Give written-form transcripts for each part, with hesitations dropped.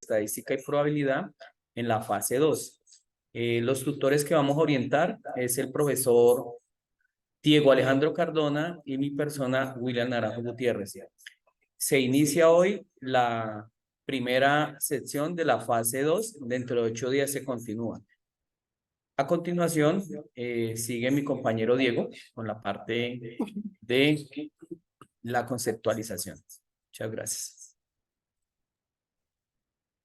estadística y probabilidad en la fase 2. Los tutores que vamos a orientar es el profesor Diego Alejandro Cardona y mi persona, William Naranjo Gutiérrez. Se inicia hoy la primera sección de la fase 2. Dentro de 8 días se continúa. A continuación, sigue mi compañero Diego con la parte de la conceptualización. Muchas gracias.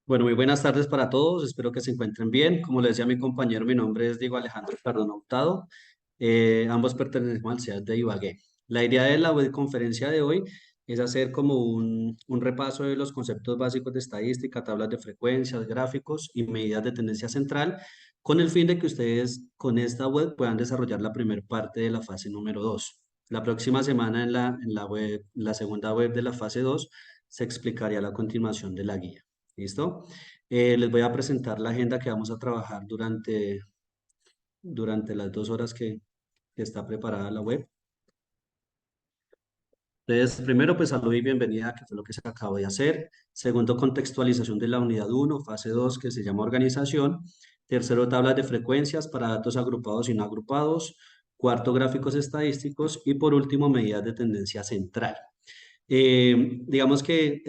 Bueno, muy buenas tardes para todos. Espero que se encuentren bien. Como le decía mi compañero, mi nombre es Diego Alejandro Cardona Hurtado. Ambos pertenecemos al CEAD de Ibagué. La idea de la webconferencia de hoy es hacer como un repaso de los conceptos básicos de estadística, tablas de frecuencias, gráficos y medidas de tendencia central, con el fin de que ustedes con esta web puedan desarrollar la primera parte de la fase número 2. La próxima semana la segunda web de la fase 2 se explicaría la continuación de la guía. ¿Listo? Les voy a presentar la agenda que vamos a trabajar durante las 2 horas que está preparada la web. Entonces, primero, pues salud y bienvenida, que fue lo que se acabó de hacer. Segundo, contextualización de la unidad 1, fase 2, que se llama organización. Tercero, tablas de frecuencias para datos agrupados y no agrupados. Cuarto, gráficos estadísticos. Y por último, medidas de tendencia central. Digamos que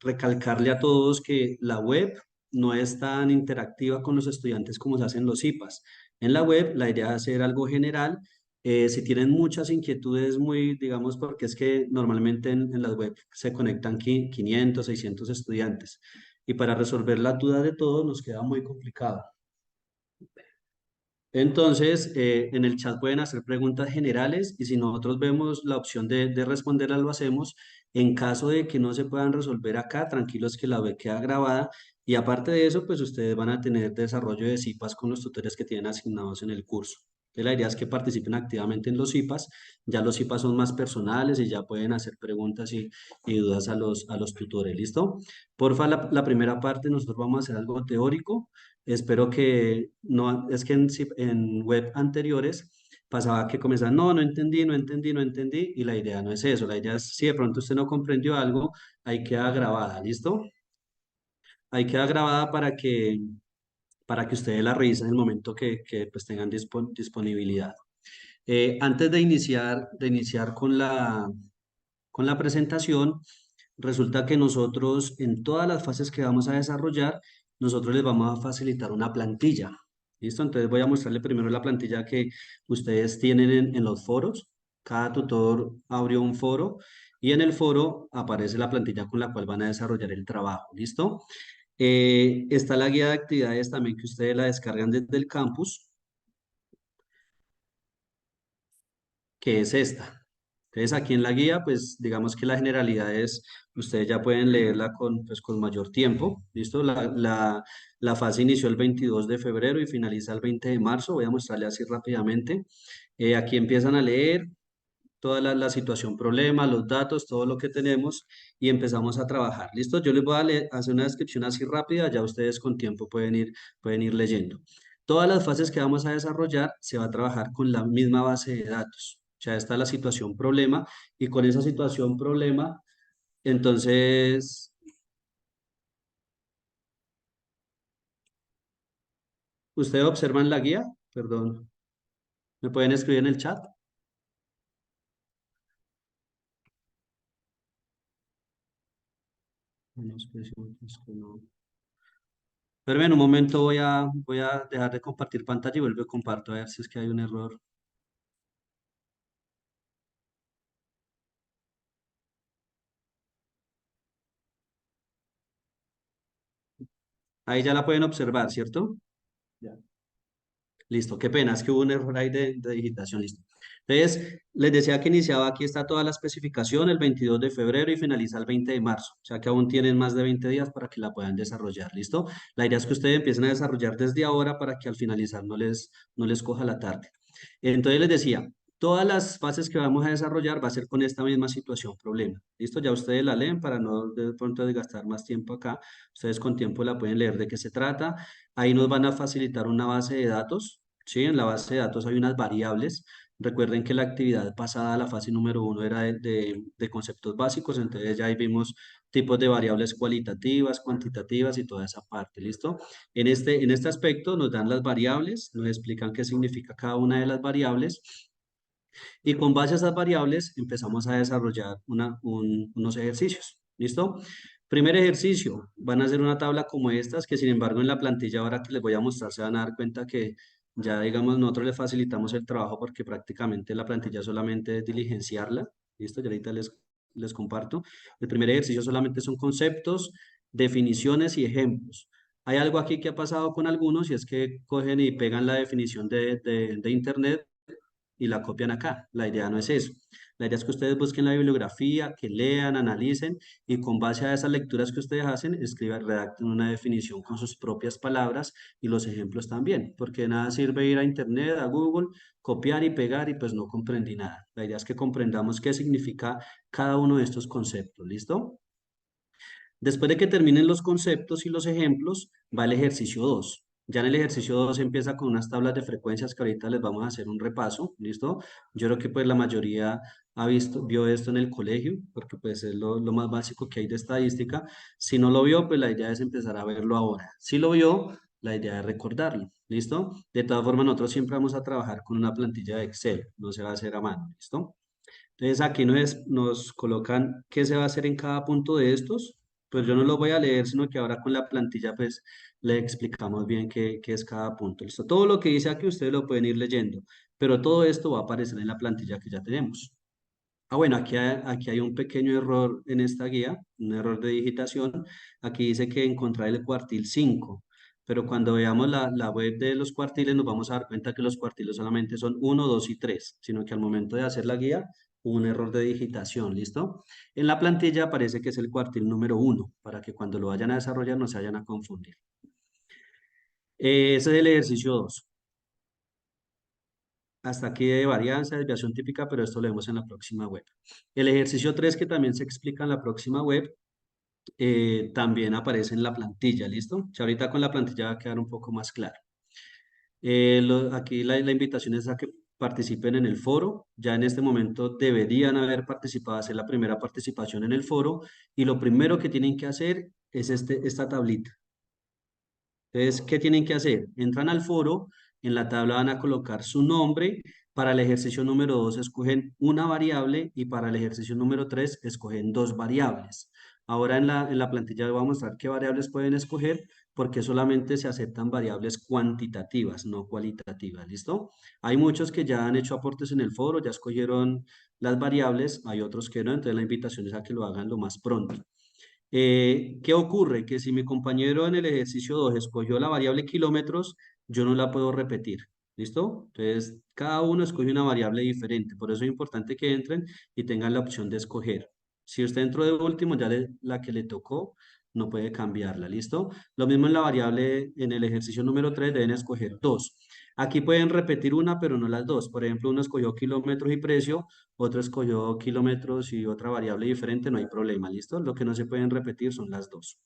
recalcarle a todos que la web no es tan interactiva con los estudiantes como se hacen los IPAs. En la web la idea es hacer algo general. Si tienen muchas inquietudes, digamos, porque es que normalmente en las web se conectan 500, 600 estudiantes y para resolver las dudas de todos nos queda muy complicado. Entonces, en el chat pueden hacer preguntas generales y si nosotros vemos la opción de responderlas, lo hacemos. En caso de que no se puedan resolver acá, tranquilos que la web queda grabada. Y aparte de eso, pues ustedes van a tener desarrollo de CIPAS con los tutores que tienen asignados en el curso. Entonces, la idea es que participen activamente en los CIPAS. Ya los CIPAS son más personales y ya pueden hacer preguntas y dudas a los tutores. ¿Listo? Porfa, la primera parte nosotros vamos a hacer algo teórico. Espero que no, es que en web anteriores pasaba que comenzaban, no entendí, no entendí, no entendí, y la idea no es eso, la idea es, si de pronto usted no comprendió algo, ahí queda grabada, ¿listo? Ahí queda grabada para que ustedes la revisen en el momento que pues tengan disponibilidad. Antes de iniciar con la presentación, resulta que nosotros en todas las fases que vamos a desarrollar, nosotros les vamos a facilitar una plantilla. ¿Listo? Entonces voy a mostrarle primero la plantilla que ustedes tienen en los foros. Cada tutor abrió un foro y en el foro aparece la plantilla con la cual van a desarrollar el trabajo. ¿Listo? Está la guía de actividades también que ustedes la descargan desde el campus, que es esta. Entonces, aquí en la guía, pues digamos que la generalidad es, ustedes ya pueden leerla con mayor tiempo, ¿listo? La fase inició el 22 de febrero y finaliza el 20 de marzo. Voy a mostrarle así rápidamente. Aquí empiezan a leer toda la situación, problema, los datos, todo lo que tenemos y empezamos a trabajar, ¿listo? Yo les voy a hacer una descripción así rápida, ya ustedes con tiempo pueden ir leyendo. Todas las fases que vamos a desarrollar se va a trabajar con la misma base de datos. Ya está la situación problema y con esa situación problema, entonces, ¿ustedes observan la guía? Perdón, ¿me pueden escribir en el chat? No, es que no. Pero en un momento voy a dejar de compartir pantalla y vuelvo a comparto a ver si es que hay un error. Ahí ya la pueden observar, ¿cierto? Ya. Listo, qué pena, es que hubo un error ahí de digitación, listo. Entonces, les decía que iniciaba, aquí está toda la especificación el 22 de febrero y finaliza el 20 de marzo, o sea que aún tienen más de 20 días para que la puedan desarrollar, ¿listo? La idea es que ustedes empiecen a desarrollar desde ahora para que al finalizar no les coja la tarde. Entonces, les decía, todas las fases que vamos a desarrollar va a ser con esta misma situación, problema, ¿listo? Ya ustedes la leen para no de pronto desgastar más tiempo acá, ustedes con tiempo la pueden leer de qué se trata. Ahí nos van a facilitar una base de datos, ¿sí? En la base de datos hay unas variables. Recuerden que la actividad pasada, la fase número 1, era de conceptos básicos, entonces ya ahí vimos tipos de variables cualitativas, cuantitativas y toda esa parte, ¿listo? En este aspecto nos dan las variables, nos explican qué significa cada una de las variables y con base a esas variables empezamos a desarrollar unos ejercicios, ¿listo? Primer ejercicio, van a hacer una tabla como estas, que sin embargo en la plantilla ahora que les voy a mostrar se van a dar cuenta que ya digamos nosotros les facilitamos el trabajo porque prácticamente la plantilla solamente es diligenciarla, ¿listo? Ya ahorita les comparto. El primer ejercicio solamente son conceptos, definiciones y ejemplos. Hay algo aquí que ha pasado con algunos y es que cogen y pegan la definición de internet y la copian acá. La idea no es eso. La idea es que ustedes busquen la bibliografía, que lean, analicen y con base a esas lecturas que ustedes hacen, escriban, redacten una definición con sus propias palabras y los ejemplos también, porque de nada sirve ir a internet, a Google, copiar y pegar y pues no comprendí nada. La idea es que comprendamos qué significa cada uno de estos conceptos. ¿Listo? Después de que terminen los conceptos y los ejemplos, va el ejercicio 2. Ya en el ejercicio 2 empieza con unas tablas de frecuencias que ahorita les vamos a hacer un repaso, ¿listo? Yo creo que pues la mayoría vio esto en el colegio, porque pues es lo más básico que hay de estadística. Si no lo vio, pues la idea es empezar a verlo ahora. Si lo vio, la idea es recordarlo, ¿listo? De todas formas, nosotros siempre vamos a trabajar con una plantilla de Excel, no se va a hacer a mano, ¿listo? Entonces aquí nos colocan qué se va a hacer en cada punto de estos. Pues yo no lo voy a leer, sino que ahora con la plantilla pues le explicamos bien qué es cada punto. ¿Listo? Todo lo que dice aquí ustedes lo pueden ir leyendo, pero todo esto va a aparecer en la plantilla que ya tenemos. Ah, bueno, aquí hay un pequeño error en esta guía, un error de digitación. Aquí dice que encontrar el cuartil 5, pero cuando veamos la web de los cuartiles nos vamos a dar cuenta que los cuartiles solamente son 1, 2 y 3, sino que al momento de hacer la guía hubo un error de digitación, ¿listo? En la plantilla aparece que es el cuartil número 1, para que cuando lo vayan a desarrollar no se vayan a confundir. Ese es el ejercicio 2. Hasta aquí de varianza, desviación típica, pero esto lo vemos en la próxima web. El ejercicio 3 que también se explica en la próxima web, también aparece en la plantilla, ¿listo? Ya ahorita con la plantilla va a quedar un poco más claro. Aquí la invitación es a que participen en el foro. Ya en este momento deberían haber participado, hacer la primera participación en el foro y lo primero que tienen que hacer es esta tablita. Entonces, ¿qué tienen que hacer? Entran al foro, en la tabla van a colocar su nombre, para el ejercicio número 2 escogen una variable y para el ejercicio número 3 escogen dos variables. Ahora en la plantilla les voy a mostrar qué variables pueden escoger porque solamente se aceptan variables cuantitativas, no cualitativas, ¿listo? Hay muchos que ya han hecho aportes en el foro, ya escogieron las variables, hay otros que no, entonces la invitación es a que lo hagan lo más pronto. ¿Qué ocurre? Que si mi compañero en el ejercicio 2 escogió la variable kilómetros, yo no la puedo repetir. ¿Listo? Entonces, cada uno escoge una variable diferente. Por eso es importante que entren y tengan la opción de escoger. Si usted entró de último, ya la que le tocó, no puede cambiarla. ¿Listo? Lo mismo en la variable, en el ejercicio número 3 deben escoger dos. Aquí pueden repetir una, pero no las dos. Por ejemplo, uno escogió kilómetros y precio, otro escogió kilómetros y otra variable diferente, no hay problema, ¿listo? Lo que no se pueden repetir son las dos.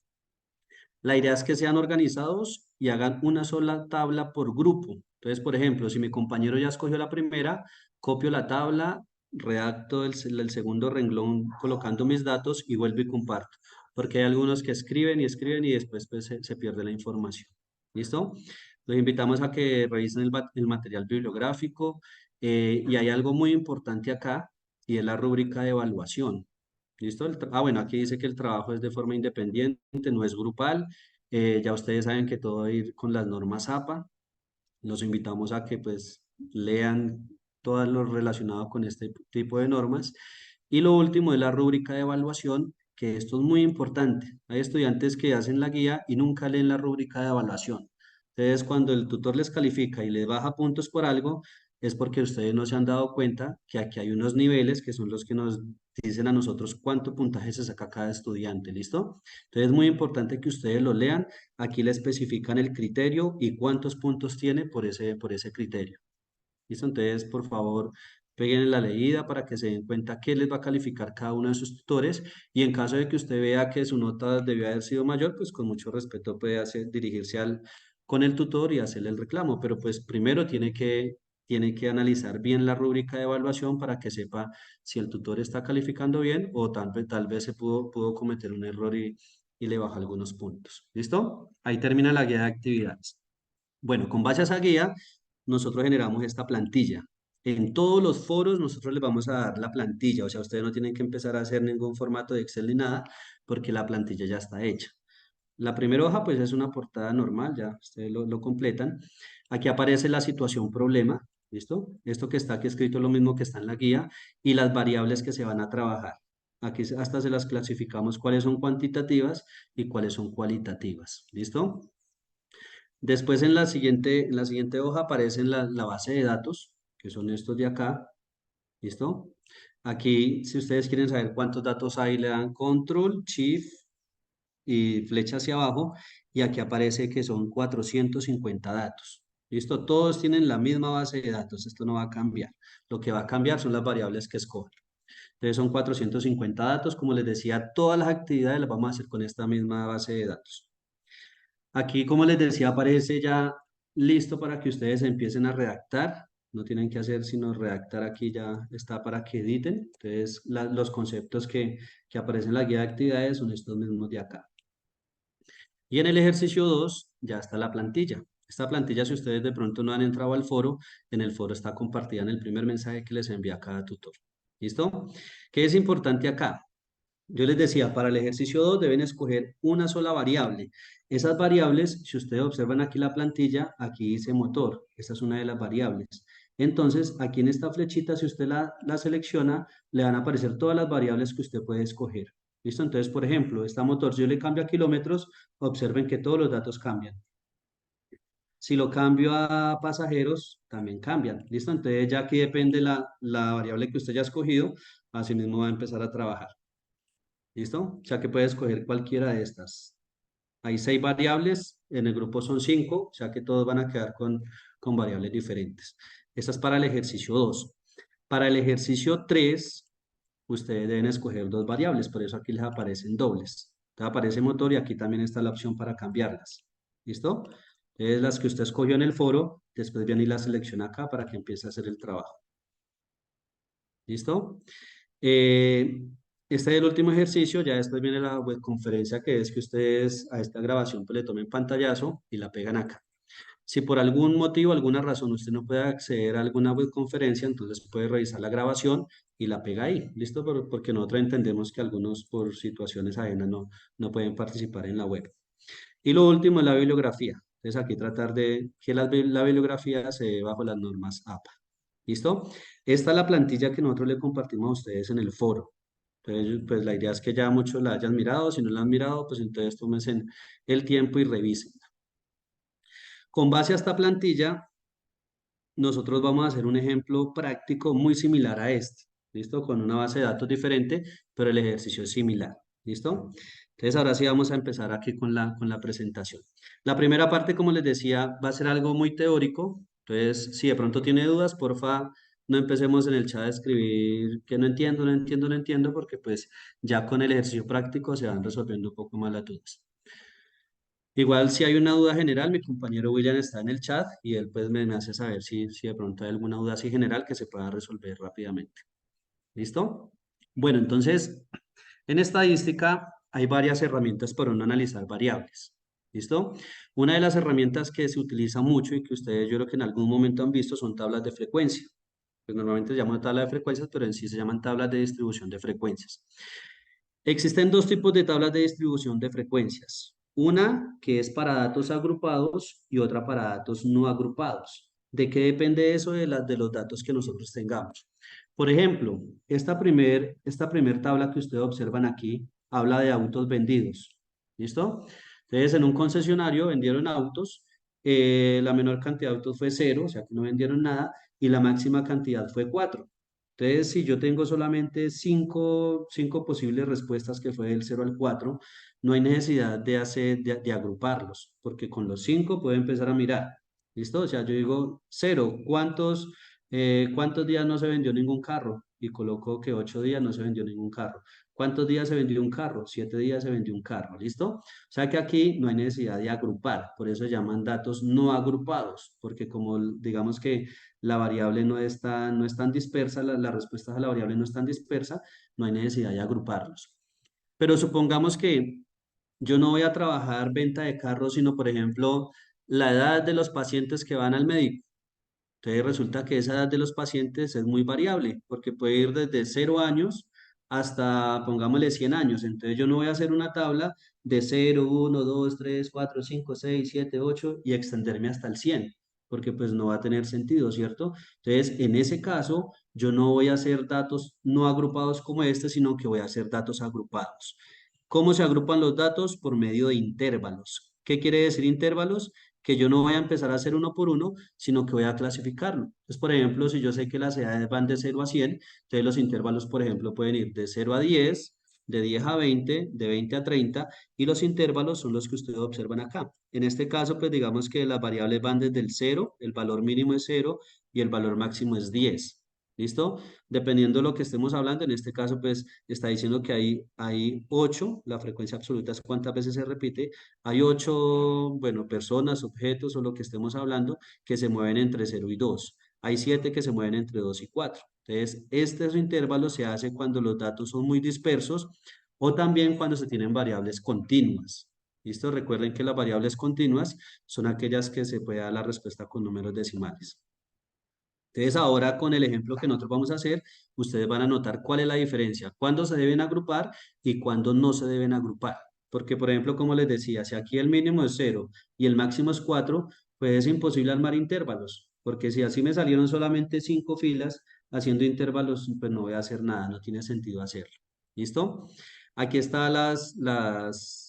La idea es que sean organizados y hagan una sola tabla por grupo. Entonces, por ejemplo, si mi compañero ya escogió la primera, copio la tabla, redacto el segundo renglón colocando mis datos y vuelvo y comparto. Porque hay algunos que escriben y después pues, se pierde la información. ¿Listo? Los invitamos a que revisen el material bibliográfico y hay algo muy importante acá y es la rúbrica de evaluación. ¿Listo? Bueno, aquí dice que el trabajo es de forma independiente, no es grupal. Ya ustedes saben que todo va a ir con las normas APA. Los invitamos a que pues lean todo lo relacionado con este tipo de normas. Y lo último es la rúbrica de evaluación, que esto es muy importante. Hay estudiantes que hacen la guía y nunca leen la rúbrica de evaluación. Entonces, cuando el tutor les califica y les baja puntos por algo, es porque ustedes no se han dado cuenta que aquí hay unos niveles que son los que nos dicen a nosotros cuánto puntaje se saca cada estudiante, ¿listo? Entonces es muy importante que ustedes lo lean. Aquí le especifican el criterio y cuántos puntos tiene por ese criterio. ¿Listo? Entonces, por favor, peguen la leída para que se den cuenta qué les va a calificar cada uno de sus tutores y en caso de que usted vea que su nota debió haber sido mayor, pues con mucho respeto puede dirigirse con el tutor y hacerle el reclamo, pero pues primero tiene que tiene que analizar bien la rúbrica de evaluación para que sepa si el tutor está calificando bien o tal vez se pudo cometer un error y le baja algunos puntos. ¿Listo? Ahí termina la guía de actividades. Bueno, con base a esa guía, nosotros generamos esta plantilla. En todos los foros nosotros les vamos a dar la plantilla, o sea, ustedes no tienen que empezar a hacer ningún formato de Excel ni nada, porque la plantilla ya está hecha. La primera hoja pues es una portada normal, ya ustedes lo completan. Aquí aparece la situación problema, ¿listo? Esto que está aquí escrito es lo mismo que está en la guía y las variables que se van a trabajar. Aquí hasta se las clasificamos cuáles son cuantitativas y cuáles son cualitativas, ¿listo? Después en la siguiente hoja aparecen la base de datos, que son estos de acá, ¿listo? Aquí, si ustedes quieren saber cuántos datos hay, le dan Control, Shift y flecha hacia abajo, y aquí aparece que son 450 datos. ¿Listo? Todos tienen la misma base de datos, esto no va a cambiar. Lo que va a cambiar son las variables que escogen. Entonces son 450 datos, como les decía, todas las actividades las vamos a hacer con esta misma base de datos. Aquí, como les decía, aparece ya listo para que ustedes empiecen a redactar. No tienen que hacer sino redactar, aquí ya está para que editen. Entonces, los conceptos que aparecen en la guía de actividades son estos mismos de acá. Y en el ejercicio 2 ya está la plantilla. Esta plantilla, si ustedes de pronto no han entrado al foro, en el foro está compartida en el primer mensaje que les envía cada tutor. ¿Listo? ¿Qué es importante acá? Yo les decía, para el ejercicio 2 deben escoger una sola variable. Esas variables, si ustedes observan aquí la plantilla, aquí dice motor. Esta es una de las variables. Entonces, aquí en esta flechita, si usted la selecciona, le van a aparecer todas las variables que usted puede escoger. ¿Listo? Entonces, por ejemplo, esta motor, si yo le cambio a kilómetros, observen que todos los datos cambian. Si lo cambio a pasajeros, también cambian. ¿Listo? Entonces, ya aquí depende la variable que usted ya ha escogido, así mismo va a empezar a trabajar. ¿Listo? O sea que puede escoger cualquiera de estas. Hay 6 variables, en el grupo son 5, o sea que todos van a quedar con variables diferentes. Esta es para el ejercicio 2. Para el ejercicio 3, ustedes deben escoger 2 variables, por eso aquí les aparecen dobles. Entonces aparece motor y aquí también está la opción para cambiarlas. ¿Listo? Entonces las que usted escogió en el foro, después viene y las selecciona acá para que empiece a hacer el trabajo. ¿Listo? Eh, este es el último ejercicio, ya después viene la webconferencia, que es que ustedes a esta grabación pues le tomen pantallazo y la pegan acá. Si por algún motivo, alguna razón usted no puede acceder a alguna webconferencia, entonces puede revisar la grabación y la pega ahí, ¿listo? Porque nosotros entendemos que algunos por situaciones ajenas no pueden participar en la web. Y lo último es la bibliografía. Entonces aquí tratar de que la bibliografía se dé bajo las normas APA. ¿Listo? Esta es la plantilla que nosotros le compartimos a ustedes en el foro. Entonces, pues la idea es que ya muchos la hayan mirado. Si no la han mirado, pues entonces tómense el tiempo y revisen. Con base a esta plantilla, nosotros vamos a hacer un ejemplo práctico muy similar a este. ¿Listo? Con una base de datos diferente, pero el ejercicio es similar. ¿Listo? Entonces, ahora sí vamos a empezar aquí con la presentación. La primera parte, como les decía, va a ser algo muy teórico. Entonces, si de pronto tiene dudas, porfa, no empecemos en el chat a escribir que no entiendo, no entiendo, no entiendo, porque pues ya con el ejercicio práctico se van resolviendo un poco más las dudas. Igual si hay una duda general, mi compañero William está en el chat y él pues me hace saber si de pronto hay alguna duda así general que se pueda resolver rápidamente. ¿Listo? Bueno, entonces, en estadística hay varias herramientas para uno analizar variables. ¿Listo? Una de las herramientas que se utiliza mucho y que ustedes yo creo que en algún momento han visto son tablas de frecuencia. Pues normalmente se llaman tablas de frecuencias, pero en sí se llaman tablas de distribución de frecuencias. Existen dos tipos de tablas de distribución de frecuencias. Una que es para datos agrupados y otra para datos no agrupados. ¿De qué depende eso? De los datos que nosotros tengamos. Por ejemplo, esta primer tabla que ustedes observan aquí habla de autos vendidos. ¿Listo? Entonces, en un concesionario vendieron autos, la menor cantidad de autos fue 0, o sea que no vendieron nada, y la máxima cantidad fue 4. Entonces, si yo tengo solamente cinco posibles respuestas, que fue del 0 al 4, no hay necesidad de agruparlos, porque con los 5 puedo empezar a mirar. ¿Listo? O sea, yo digo 0, ¿cuántos días no se vendió ningún carro? Y coloco que 8 días no se vendió ningún carro. ¿Cuántos días se vendió un carro? 7 días se vendió un carro, ¿listo? O sea que aquí no hay necesidad de agrupar, por eso se llaman datos no agrupados, porque como digamos que la variable no es tan dispersa, las respuestas a la variable no están dispersa, no hay necesidad de agruparlos. Pero supongamos que yo no voy a trabajar venta de carros, sino, por ejemplo, la edad de los pacientes que van al médico. Entonces resulta que esa edad de los pacientes es muy variable, porque puede ir desde 0 años hasta, pongámosle, 100 años. Entonces yo no voy a hacer una tabla de 0, 1, 2, 3, 4, 5, 6, 7, 8 y extenderme hasta el 100, porque pues no va a tener sentido, ¿cierto? Entonces, en ese caso, yo no voy a hacer datos no agrupados como este, sino que voy a hacer datos agrupados. ¿Cómo se agrupan los datos? Por medio de intervalos. ¿Qué quiere decir intervalos? Que yo no voy a empezar a hacer uno por uno, sino que voy a clasificarlo. Entonces, por ejemplo, si yo sé que las edades van de 0 a 100, entonces los intervalos, por ejemplo, pueden ir de 0 a 10, de 10 a 20, de 20 a 30, y los intervalos son los que ustedes observan acá. En este caso, pues digamos que las variables van desde el 0, el valor mínimo es 0 y el valor máximo es 10. ¿Listo? Dependiendo de lo que estemos hablando, en este caso, pues está diciendo que hay 8, la frecuencia absoluta es cuántas veces se repite, hay 8, bueno, personas, objetos o lo que estemos hablando que se mueven entre 0 y 2. Hay 7 que se mueven entre 2 y 4. Entonces, este intervalo se hace cuando los datos son muy dispersos o también cuando se tienen variables continuas. ¿Listo? Recuerden que las variables continuas son aquellas que se puede dar la respuesta con números decimales. Entonces, ahora con el ejemplo que nosotros vamos a hacer, ustedes van a notar cuál es la diferencia, cuándo se deben agrupar y cuándo no se deben agrupar. Porque, por ejemplo, como les decía, si aquí el mínimo es 0 y el máximo es 4, pues es imposible armar intervalos. Porque si así me salieron solamente 5 filas haciendo intervalos, pues no voy a hacer nada, no tiene sentido hacerlo. ¿Listo? Aquí está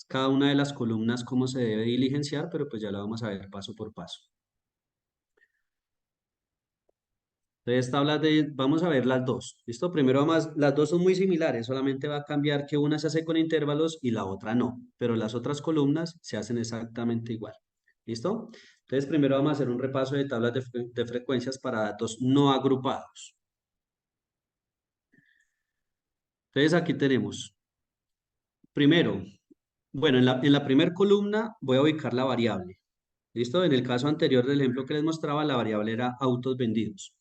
cada una de las columnas, cómo se debe diligenciar, pero pues ya la vamos a ver paso por paso. Entonces, vamos a ver las dos. ¿Listo? Primero las dos son muy similares, solamente va a cambiar que una se hace con intervalos y la otra no, pero las otras columnas se hacen exactamente igual. ¿Listo? Entonces, primero vamos a hacer un repaso de tablas de frecuencias para datos no agrupados. Entonces, aquí tenemos, primero, bueno, en la primera columna voy a ubicar la variable. ¿Listo? En el caso anterior del ejemplo que les mostraba, la variable era autos vendidos.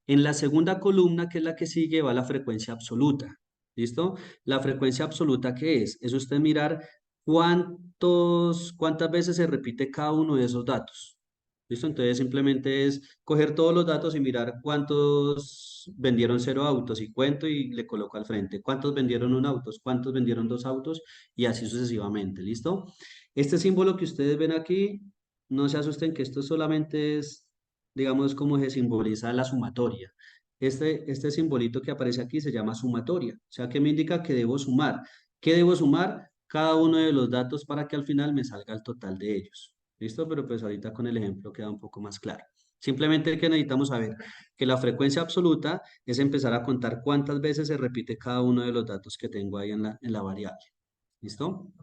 En la segunda columna, que es la que sigue, va la frecuencia absoluta. ¿Listo? La frecuencia absoluta, ¿qué es? Es usted mirar cuántas veces se repite cada uno de esos datos. ¿Listo? Entonces simplemente es coger todos los datos y mirar cuántos vendieron 0 autos y cuento y le coloco al frente. ¿Cuántos vendieron 1 auto? ¿Cuántos vendieron 2 autos? Y así sucesivamente. ¿Listo? Este símbolo que ustedes ven aquí, no se asusten que esto solamente es, digamos, como se simboliza la sumatoria. Este simbolito que aparece aquí se llama sumatoria, o sea que me indica que debo sumar. ¿Qué debo sumar? Cada uno de los datos para que al final me salga el total de ellos. ¿Listo? Pero pues ahorita con el ejemplo queda un poco más claro. Simplemente que necesitamos saber que la frecuencia absoluta es empezar a contar cuántas veces se repite cada uno de los datos que tengo ahí en la variable. ¿Listo?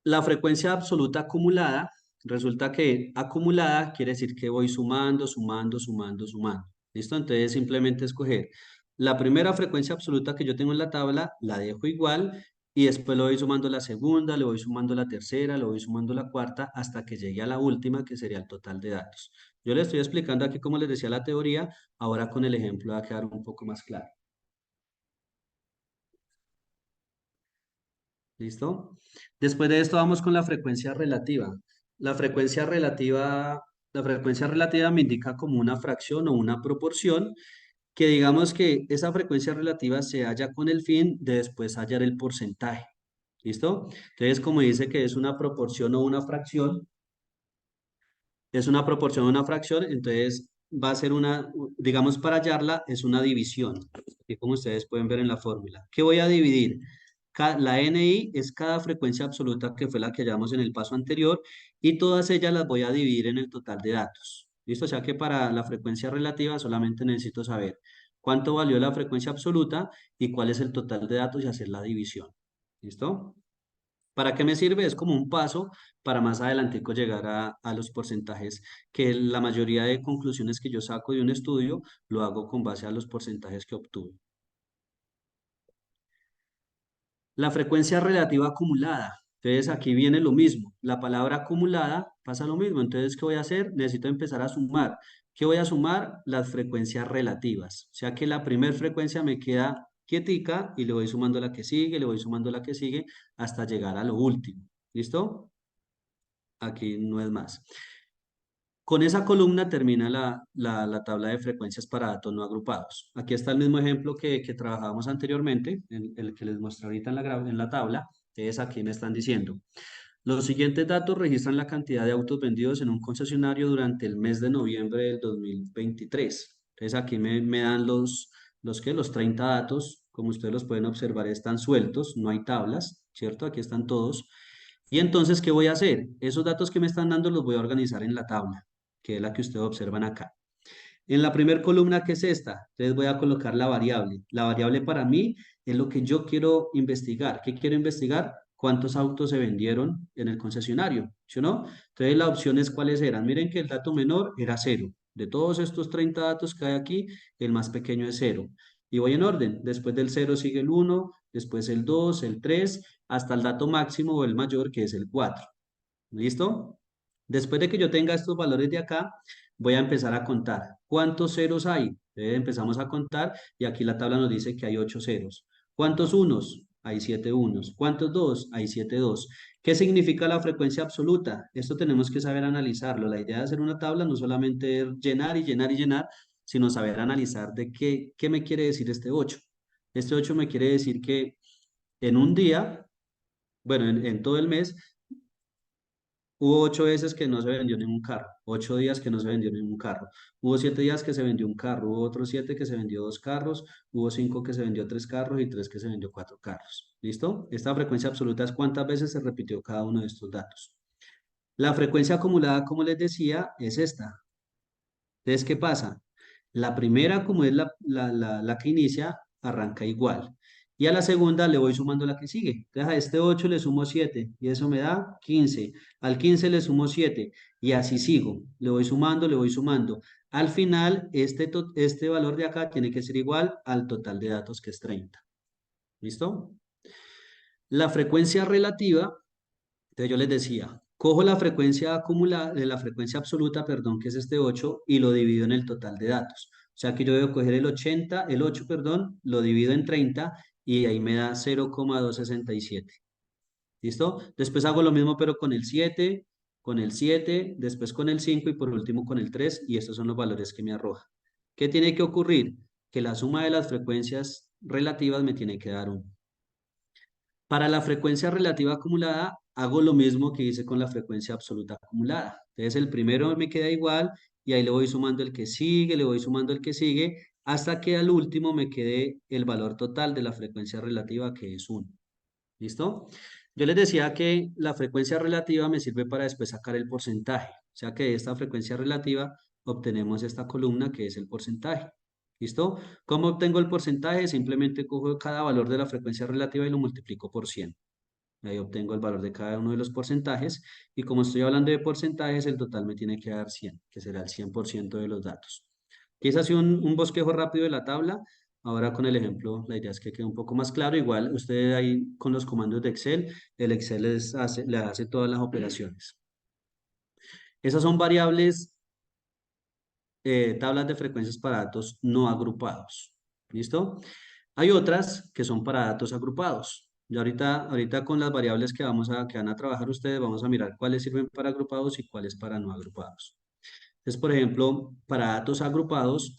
La frecuencia absoluta acumulada, resulta que acumulada quiere decir que voy sumando, sumando, sumando, sumando. ¿Listo? Entonces simplemente escoger la primera frecuencia absoluta que yo tengo en la tabla, la dejo igual y después le voy sumando la segunda, le voy sumando la tercera, le voy sumando la cuarta hasta que llegue a la última que sería el total de datos. Yo le estoy explicando aquí como les decía la teoría, ahora con el ejemplo va a quedar un poco más claro. ¿Listo? Después de esto vamos con la frecuencia relativa. La frecuencia relativa, la frecuencia relativa me indica como una fracción o una proporción que digamos que esa frecuencia relativa se halla con el fin de después hallar el porcentaje. ¿Listo? Entonces, como dice que es una proporción o una fracción, es una proporción o una fracción, entonces va a ser digamos, para hallarla es una división, y como ustedes pueden ver en la fórmula. ¿Qué voy a dividir? La NI es cada frecuencia absoluta que fue la que hallamos en el paso anterior y todas ellas las voy a dividir en el total de datos. ¿Listo? O sea que para la frecuencia relativa solamente necesito saber cuánto valió la frecuencia absoluta y cuál es el total de datos y hacer la división. ¿Listo? ¿Para qué me sirve? Es como un paso para más adelante llegar a los porcentajes, que la mayoría de conclusiones que yo saco de un estudio lo hago con base a los porcentajes que obtuve. La frecuencia relativa acumulada. Entonces aquí viene lo mismo. La palabra acumulada pasa lo mismo. Entonces, ¿qué voy a hacer? Necesito empezar a sumar. ¿Qué voy a sumar? Las frecuencias relativas. O sea que la primera frecuencia me queda quietica y le voy sumando la que sigue, le voy sumando la que sigue hasta llegar a lo último. ¿Listo? Aquí no es más. Con esa columna termina la tabla de frecuencias para datos no agrupados. Aquí está el mismo ejemplo que trabajábamos anteriormente, el que les mostré ahorita en la tabla. Entonces aquí me están diciendo, los siguientes datos registran la cantidad de autos vendidos en un concesionario durante el mes de noviembre del 2023. Entonces aquí me dan los 30 datos, como ustedes los pueden observar, están sueltos, no hay tablas, ¿cierto? Aquí están todos. Y entonces, ¿qué voy a hacer? Esos datos que me están dando los voy a organizar en la tabla, que es la que ustedes observan acá. En la primera columna, que es esta, entonces voy a colocar la variable. La variable para mí es lo que yo quiero investigar. ¿Qué quiero investigar? ¿Cuántos autos se vendieron en el concesionario? ¿Sí o no? Entonces, las opciones, ¿cuáles eran? Miren que el dato menor era cero. De todos estos 30 datos que hay aquí, el más pequeño es cero. Y voy en orden. Después del cero sigue el uno, después el 2, el 3, hasta el dato máximo o el mayor, que es el 4. ¿Listo? Después de que yo tenga estos valores de acá, voy a empezar a contar. ¿Cuántos ceros hay? Empezamos a contar y aquí la tabla nos dice que hay 8 ceros. ¿Cuántos unos? Hay 7 unos. ¿Cuántos dos? Hay 7 dos. ¿Qué significa la frecuencia absoluta? Esto tenemos que saber analizarlo. La idea de hacer una tabla no solamente es llenar y llenar y llenar, sino saber analizar de qué me quiere decir este 8. Este 8 me quiere decir que en un día, bueno, en todo el mes, hubo 8 veces que no se vendió ningún carro, 8 días que no se vendió ningún carro. Hubo 7 días que se vendió un carro, hubo otros 7 que se vendió 2 carros, hubo 5 que se vendió 3 carros y 3 que se vendió 4 carros. ¿Listo? Esta frecuencia absoluta es cuántas veces se repitió cada uno de estos datos. La frecuencia acumulada, como les decía, es esta. Entonces, ¿qué pasa? La primera, como es la que inicia, arranca igual. Y a la segunda le voy sumando la que sigue. Entonces a este 8 le sumo 7 y eso me da 15. Al 15 le sumo 7 y así sigo. Le voy sumando, le voy sumando. Al final, este valor de acá tiene que ser igual al total de datos, que es 30. ¿Listo? La frecuencia relativa, entonces yo les decía, cojo la frecuencia acumulada, de la frecuencia absoluta, perdón, que es este 8, y lo divido en el total de datos. O sea que yo debo coger el 8, perdón, lo divido en 30 y ahí me da 0,267. ¿Listo? Después hago lo mismo pero con el 7, después con el 5 y por último con el 3 y estos son los valores que me arroja. ¿Qué tiene que ocurrir? Que la suma de las frecuencias relativas me tiene que dar 1. Para la frecuencia relativa acumulada, hago lo mismo que hice con la frecuencia absoluta acumulada. Entonces, el primero me queda igual y ahí le voy sumando el que sigue, le voy sumando el que sigue, hasta que al último me quede el valor total de la frecuencia relativa, que es 1. ¿Listo? Yo les decía que la frecuencia relativa me sirve para después sacar el porcentaje. O sea que de esta frecuencia relativa obtenemos esta columna, que es el porcentaje. ¿Listo? ¿Cómo obtengo el porcentaje? Simplemente cojo cada valor de la frecuencia relativa y lo multiplico por 100. Ahí obtengo el valor de cada uno de los porcentajes. Y como estoy hablando de porcentajes, el total me tiene que dar 100, que será el 100% de los datos. Quise hacer un bosquejo rápido de la tabla. Ahora con el ejemplo, la idea es que quede un poco más claro. Igual ustedes ahí con los comandos de Excel, el Excel le hace todas las operaciones. Esas son variables, tablas de frecuencias para datos no agrupados. ¿Listo? Hay otras que son para datos agrupados. Y ahorita con las variables que van a trabajar ustedes, vamos a mirar cuáles sirven para agrupados y cuáles para no agrupados. Entonces, por ejemplo, para datos agrupados,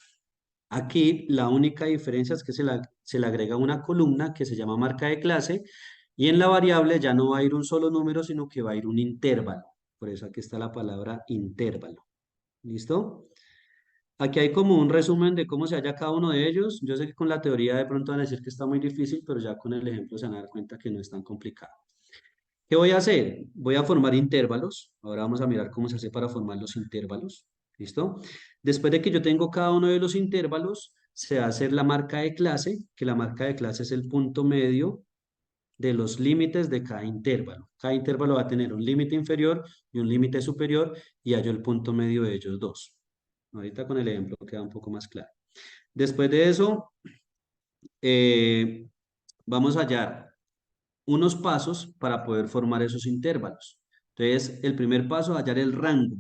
aquí la única diferencia es que se le agrega una columna que se llama marca de clase y en la variable ya no va a ir un solo número, sino que va a ir un intervalo. Por eso aquí está la palabra intervalo. ¿Listo? Aquí hay como un resumen de cómo se halla cada uno de ellos. Yo sé que con la teoría de pronto van a decir que está muy difícil, pero ya con el ejemplo se van a dar cuenta que no es tan complicado. ¿Qué voy a hacer? Voy a formar intervalos. Ahora vamos a mirar cómo se hace para formar los intervalos. ¿Listo? Después de que yo tengo cada uno de los intervalos, se va a hacer la marca de clase, que la marca de clase es el punto medio de los límites de cada intervalo. Cada intervalo va a tener un límite inferior y un límite superior y hallo el punto medio de ellos dos. Ahorita con el ejemplo queda un poco más claro. Después de eso, eh, vamos a hallar. unos pasos para poder formar esos intervalos. Entonces, el primer paso, hallar el rango.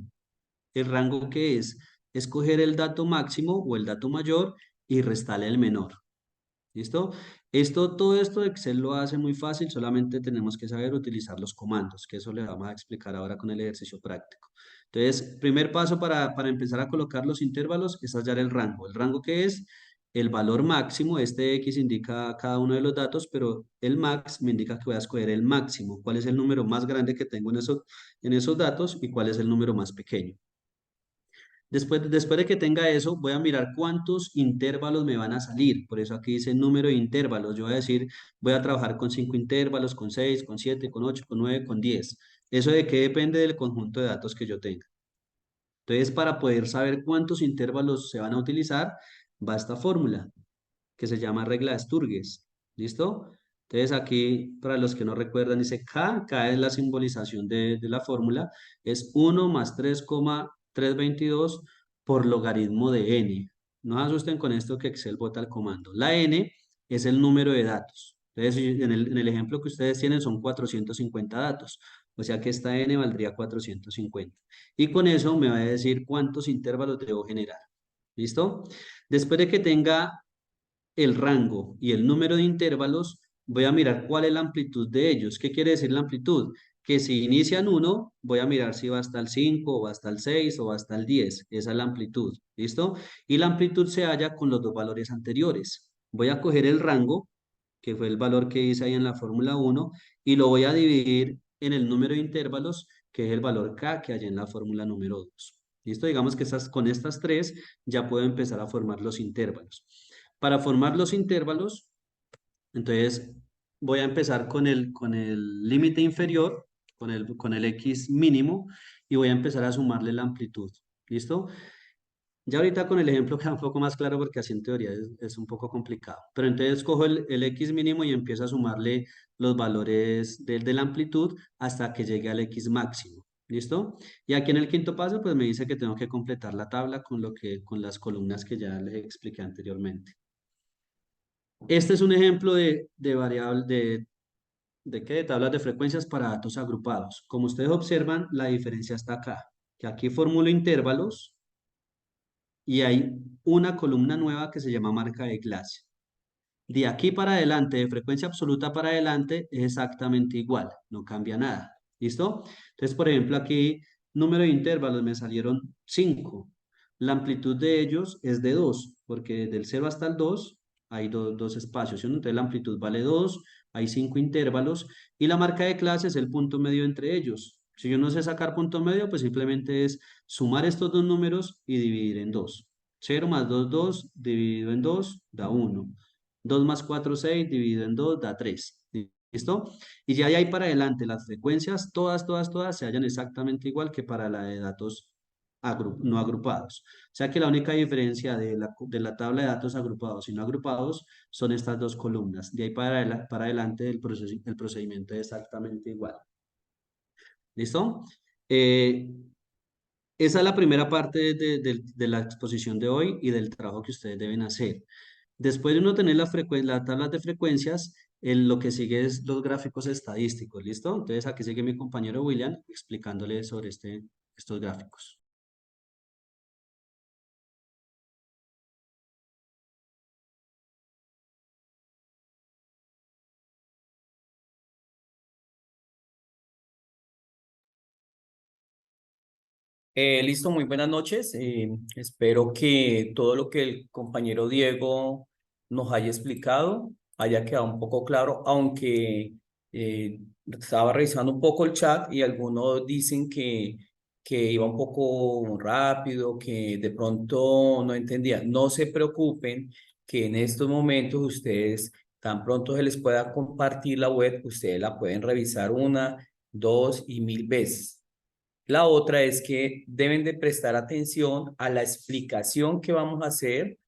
¿El rango qué es? Escoger el dato máximo o el dato mayor y restarle el menor. ¿Listo? Todo esto Excel lo hace muy fácil, solamente tenemos que saber utilizar los comandos, que eso le vamos a explicar ahora con el ejercicio práctico. Entonces, primer paso para empezar a colocar los intervalos es hallar el rango. ¿El rango qué es? El valor máximo, este X indica cada uno de los datos, pero el max me indica que voy a escoger el máximo. ¿Cuál es el número más grande que tengo en esos datos y cuál es el número más pequeño? Después de que tenga eso, voy a mirar cuántos intervalos me van a salir. Por eso aquí dice número de intervalos. Yo voy a decir, voy a trabajar con 5 intervalos, con 6, con 7, con 8, con 9, con 10. ¿Eso de qué depende? Del conjunto de datos que yo tenga. Entonces, para poder saber cuántos intervalos se van a utilizar, va esta fórmula que se llama regla de Sturges. ¿Listo? Entonces aquí, para los que no recuerdan, dice K es la simbolización de la fórmula, es 1 más 3,322 por logaritmo de n. No se asusten con esto que Excel bota el comando. La n es el número de datos. Entonces, en el ejemplo que ustedes tienen son 450 datos. O sea que esta n valdría 450. Y con eso me va a decir cuántos intervalos debo generar. ¿Listo? Después de que tenga el rango y el número de intervalos, voy a mirar cuál es la amplitud de ellos. ¿Qué quiere decir la amplitud? Que si inician 1, voy a mirar si va hasta el 5, o va hasta el 6, o va hasta el 10. Esa es la amplitud, ¿listo? Y la amplitud se halla con los dos valores anteriores. Voy a coger el rango, que fue el valor que hice ahí en la fórmula 1, y lo voy a dividir en el número de intervalos, que es el valor K que hay en la fórmula número 2. ¿Listo? Digamos que con estas tres ya puedo empezar a formar los intervalos. Para formar los intervalos, entonces voy a empezar con el límite inferior, con el X mínimo, y voy a empezar a sumarle la amplitud. ¿Listo? Ya ahorita con el ejemplo queda un poco más claro porque así en teoría es un poco complicado. Pero entonces cojo el X mínimo y empiezo a sumarle los valores de la amplitud hasta que llegue al X máximo. ¿Listo? Y aquí en el quinto paso pues me dice que tengo que completar la tabla con las columnas que ya les expliqué anteriormente. Este es un ejemplo de variable, de tablas de frecuencias para datos agrupados. Como ustedes observan, la diferencia está acá, que aquí formulo intervalos y hay una columna nueva que se llama marca de clase. De aquí para adelante, de frecuencia absoluta para adelante, es exactamente igual, no cambia nada. ¿Listo? Entonces, por ejemplo, aquí, número de intervalos me salieron 5. La amplitud de ellos es de 2, porque del 0 hasta el 2 hay dos espacios, ¿sí? Entonces la amplitud vale 2, hay 5 intervalos, y la marca de clase es el punto medio entre ellos. Si yo no sé sacar punto medio, pues simplemente es sumar estos dos números y dividir en 2. 0 más 2, 2, dividido en 2, da 1. 2 más 4, 6, dividido en 2, da 3. ¿Listo? Y ya de ahí para adelante, las frecuencias, todas se hallan exactamente igual que para la de datos no agrupados. O sea que la única diferencia de la tabla de datos agrupados y no agrupados son estas dos columnas. De ahí para adelante el procedimiento es exactamente igual. ¿Listo? Eh, Esa es la primera parte de la exposición de hoy y del trabajo que ustedes deben hacer. Después de uno tener las tablas de frecuencias, lo que sigue es los gráficos estadísticos, ¿listo? Entonces aquí sigue mi compañero William explicándole sobre estos gráficos. Listo, muy buenas noches. Espero que todo lo que el compañero Diego nos haya explicado haya quedado un poco claro, aunque estaba revisando un poco el chat y algunos dicen que iba un poco rápido, que de pronto no entendían. No se preocupen que en estos momentos ustedes, tan pronto se les pueda compartir la web, ustedes la pueden revisar una, dos y mil veces. La otra es que deben de prestar atención a la explicación que vamos a hacer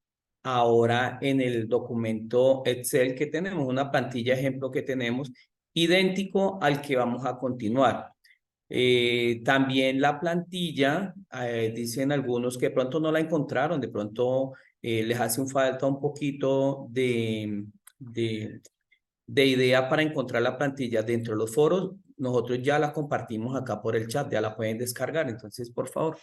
ahora en el documento Excel que tenemos, una plantilla ejemplo que tenemos, idéntico al que vamos a continuar. También la plantilla, dicen algunos que de pronto no la encontraron, de pronto les hace falta un poquito de idea para encontrar la plantilla dentro de los foros, nosotros ya la compartimos acá por el chat, ya la pueden descargar. Entonces, por favor,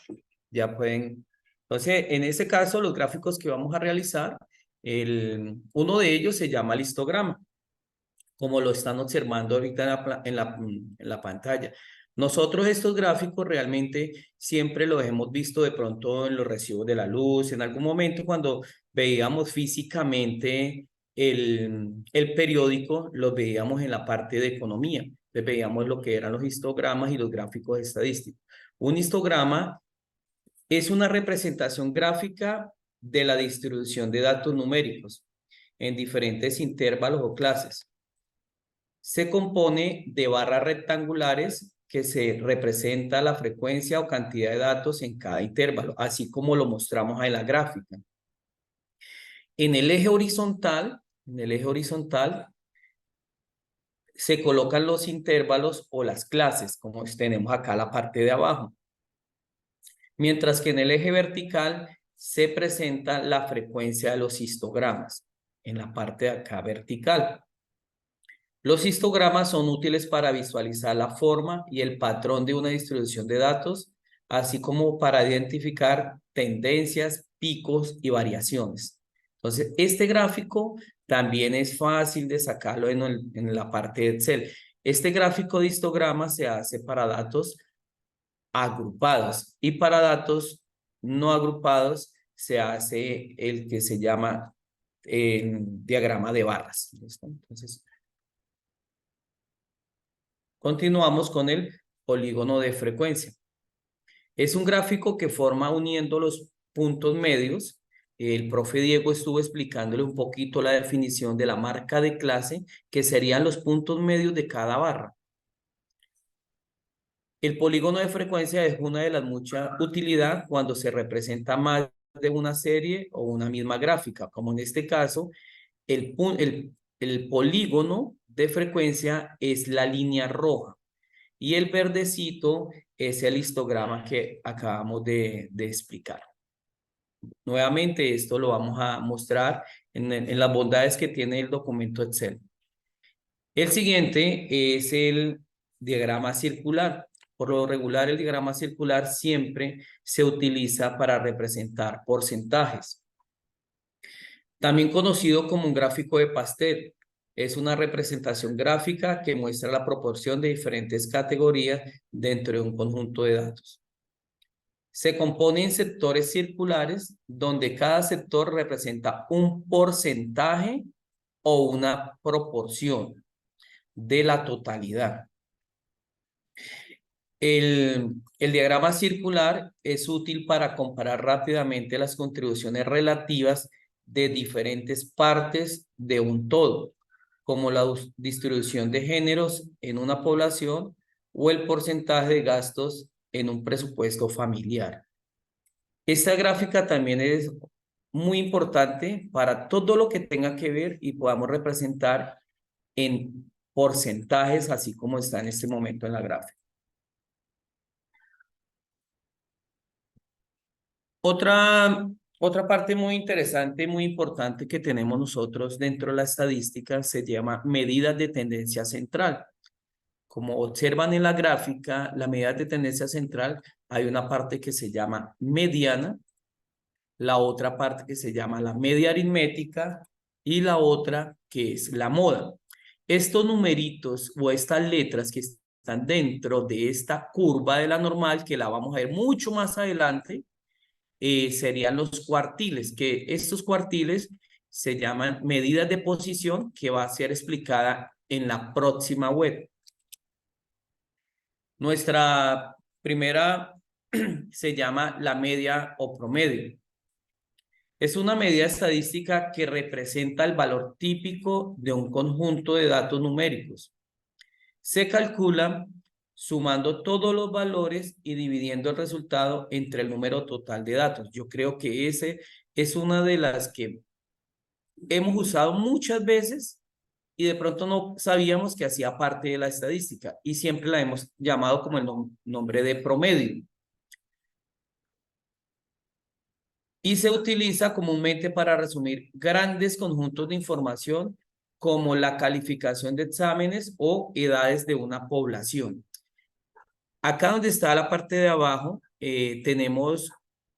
ya pueden. Entonces, en ese caso, los gráficos que vamos a realizar, uno de ellos se llama el histograma, como lo están observando ahorita en la pantalla. Nosotros estos gráficos realmente siempre los hemos visto de pronto en los recibos de la luz, en algún momento cuando veíamos físicamente el periódico, los veíamos en la parte de economía. Entonces veíamos lo que eran los histogramas y los gráficos estadísticos. Un histograma es una representación gráfica de la distribución de datos numéricos en diferentes intervalos o clases. Se compone de barras rectangulares que se representa la frecuencia o cantidad de datos en cada intervalo, así como lo mostramos en la gráfica. En el eje horizontal, se colocan los intervalos o las clases, como tenemos acá la parte de abajo. Mientras que en el eje vertical se presenta la frecuencia de los histogramas, en la parte de acá vertical. Los histogramas son útiles para visualizar la forma y el patrón de una distribución de datos, así como para identificar tendencias, picos y variaciones. Entonces, este gráfico también es fácil de sacarlo en la parte de Excel. Este gráfico de histogramas se hace para datos agrupados y para datos no agrupados se hace el que se llama diagrama de barras. ¿Listo? Entonces, continuamos con el polígono de frecuencia. Es un gráfico que forma uniendo los puntos medios. El profe Diego estuvo explicándole un poquito la definición de la marca de clase, que serían los puntos medios de cada barra. El polígono de frecuencia es una de las muchas utilidades cuando se representa más de una serie o una misma gráfica, como en este caso, el polígono de frecuencia es la línea roja. Y el verdecito es el histograma que acabamos de explicar. Nuevamente, esto lo vamos a mostrar en las bondades que tiene el documento Excel. El siguiente es el diagrama circular. Por lo regular, el diagrama circular siempre se utiliza para representar porcentajes. También conocido como un gráfico de pastel. Es una representación gráfica que muestra la proporción de diferentes categorías dentro de un conjunto de datos. Se compone en sectores circulares donde cada sector representa un porcentaje o una proporción de la totalidad. El diagrama circular es útil para comparar rápidamente las contribuciones relativas de diferentes partes de un todo, como la distribución de géneros en una población o el porcentaje de gastos en un presupuesto familiar. Esta gráfica también es muy importante para todo lo que tenga que ver y podamos representar en porcentajes, así como está en este momento en la gráfica. Otra parte muy interesante, muy importante que tenemos nosotros dentro de la estadística se llama medidas de tendencia central. Como observan en la gráfica, la medida de tendencia central, hay una parte que se llama mediana, la otra parte que se llama la media aritmética y la otra que es la moda. Estos numeritos o estas letras que están dentro de esta curva de la normal, que la vamos a ver mucho más adelante, serían los cuartiles, que estos cuartiles se llaman medidas de posición, que va a ser explicada en la próxima web. Nuestra primera se llama la media o promedio. Es una medida estadística que representa el valor típico de un conjunto de datos numéricos. Se calcula sumando todos los valores y dividiendo el resultado entre el número total de datos. Yo creo que ese es una de las que hemos usado muchas veces y de pronto no sabíamos que hacía parte de la estadística y siempre la hemos llamado como el nombre de promedio. Y se utiliza comúnmente para resumir grandes conjuntos de información como la calificación de exámenes o edades de una población. Acá donde está la parte de abajo, tenemos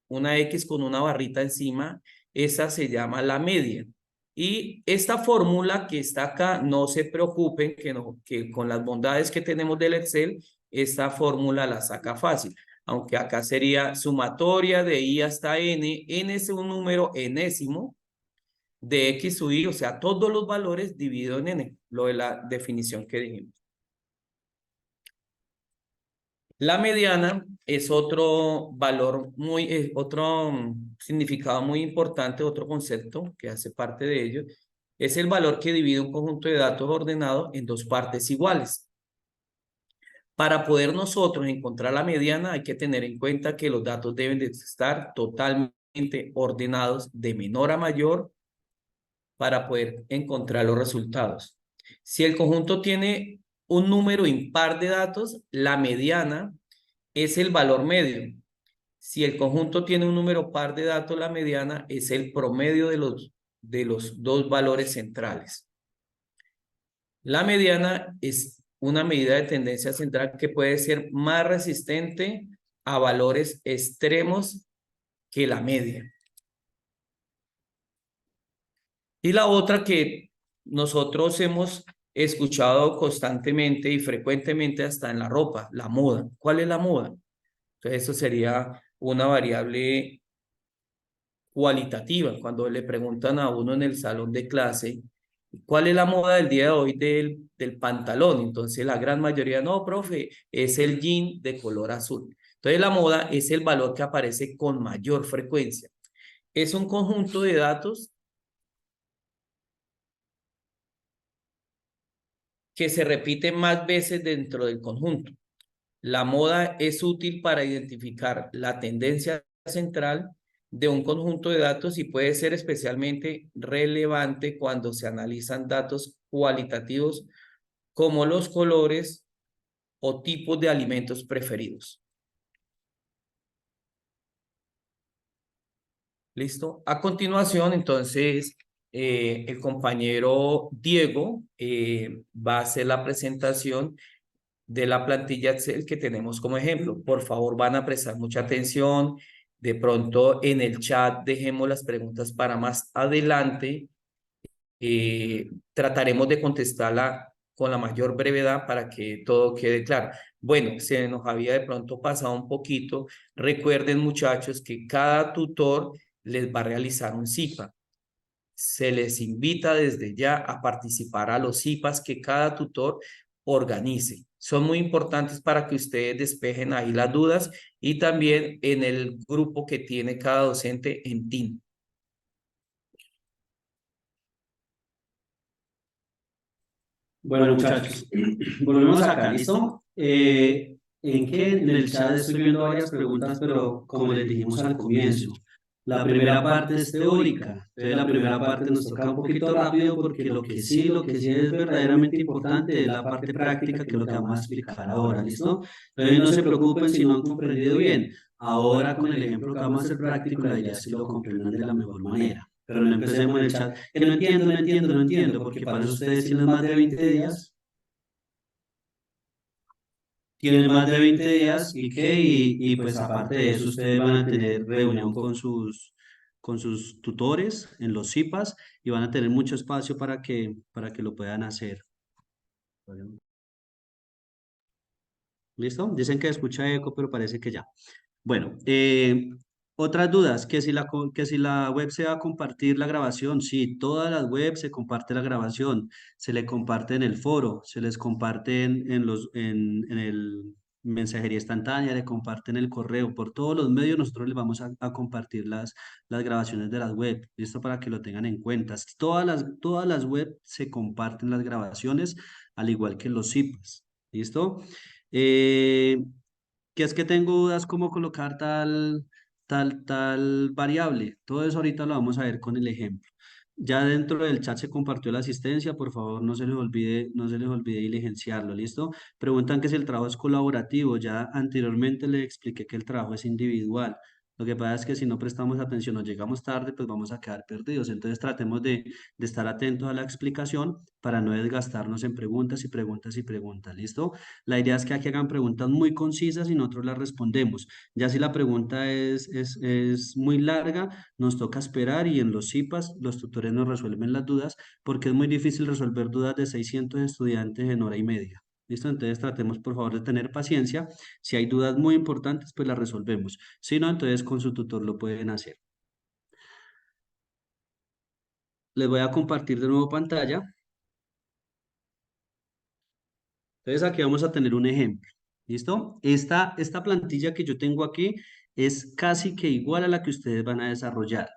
una X con una barrita encima. Esa se llama la media. Y esta fórmula que está acá, no se preocupen que con las bondades que tenemos del Excel, esta fórmula la saca fácil. Aunque acá sería sumatoria de I hasta N. N es un número enésimo de X sub Y, o sea, todos los valores dividido en N, lo de la definición que dijimos. La mediana es otro valor otro significado muy importante, otro concepto que hace parte de ello. Es el valor que divide un conjunto de datos ordenado en dos partes iguales. Para poder nosotros encontrar la mediana hay que tener en cuenta que los datos deben de estar totalmente ordenados de menor a mayor para poder encontrar los resultados. Si el conjunto tiene un número impar de datos, la mediana es el valor medio. Si el conjunto tiene un número par de datos, la mediana es el promedio de los dos valores centrales. La mediana es una medida de tendencia central que puede ser más resistente a valores extremos que la media. Y la otra que nosotros hemos escuchado constantemente y frecuentemente hasta en la ropa, la moda. ¿Cuál es la moda? Entonces eso sería una variable cualitativa. Cuando le preguntan a uno en el salón de clase, ¿cuál es la moda del día de hoy del pantalón? Entonces la gran mayoría, no, profe, es el jean de color azul. Entonces la moda es el valor que aparece con mayor frecuencia. Es un conjunto de datos que se repite más veces dentro del conjunto. La moda es útil para identificar la tendencia central de un conjunto de datos y puede ser especialmente relevante cuando se analizan datos cualitativos como los colores o tipos de alimentos preferidos. ¿Listo? A continuación, entonces, el compañero Diego va a hacer la presentación de la plantilla Excel que tenemos como ejemplo. Por favor, van a prestar mucha atención. De pronto en el chat dejemos las preguntas para más adelante. Trataremos de contestarla con la mayor brevedad para que todo quede claro. Bueno, se nos había de pronto pasado un poquito. Recuerden, muchachos, que cada tutor les va a realizar un CIPA. Se les invita desde ya a participar a los CIPAs que cada tutor organice. Son muy importantes para que ustedes despejen ahí las dudas y también en el grupo que tiene cada docente en Team. Bueno, muchachos, volvemos acá, ¿listo? En el chat estoy viendo varias preguntas, pero como les dijimos al comienzo, la primera parte es teórica. Entonces, la primera parte nos toca un poquito rápido porque lo que sí es verdaderamente importante es la parte práctica, que es lo que vamos a explicar ahora, ¿listo? Entonces, no se preocupen si no han comprendido bien. Ahora, con el ejemplo que vamos a hacer práctico, la idea es que lo comprendan de la mejor manera. Pero no empecemos en el chat, que no entiendo, no entiendo, no entiendo, porque para eso ustedes tienen más de 20 días. Tienen más de 20 días y pues aparte de eso ustedes van a tener reunión con sus tutores en los CIPAs y van a tener mucho espacio para que lo puedan hacer. ¿Listo? Dicen que escucha eco, pero parece que ya. Bueno, otras dudas, que si la web se va a compartir la grabación, sí, todas las webs se comparte la grabación, se le comparte en el foro, se les comparte en el mensajería instantánea, le comparten el correo, por todos los medios nosotros les vamos a compartir las grabaciones de las web, listo para que lo tengan en cuenta. Todas las web se comparten las grabaciones, al igual que los zipas, ¿listo? Eh, que es que tengo dudas cómo colocar tal variable. Todo eso ahorita lo vamos a ver con el ejemplo. Ya dentro del chat se compartió la asistencia, por favor no se les olvide diligenciarlo, ¿listo? Preguntan que si el trabajo es colaborativo, ya anteriormente le expliqué que el trabajo es individual. Lo que pasa es que si no prestamos atención o llegamos tarde, pues vamos a quedar perdidos. Entonces tratemos de estar atentos a la explicación para no desgastarnos en preguntas y preguntas y preguntas. ¿Listo? La idea es que aquí hagan preguntas muy concisas y nosotros las respondemos. Ya si la pregunta es muy larga, nos toca esperar y en los CIPAS los tutores nos resuelven las dudas porque es muy difícil resolver dudas de 600 estudiantes en hora y media. ¿Listo? Entonces tratemos por favor de tener paciencia. Si hay dudas muy importantes, pues las resolvemos. Si no, entonces con su tutor lo pueden hacer. Les voy a compartir de nuevo pantalla. Entonces aquí vamos a tener un ejemplo. ¿Listo? Esta plantilla que yo tengo aquí es casi que igual a la que ustedes van a desarrollar.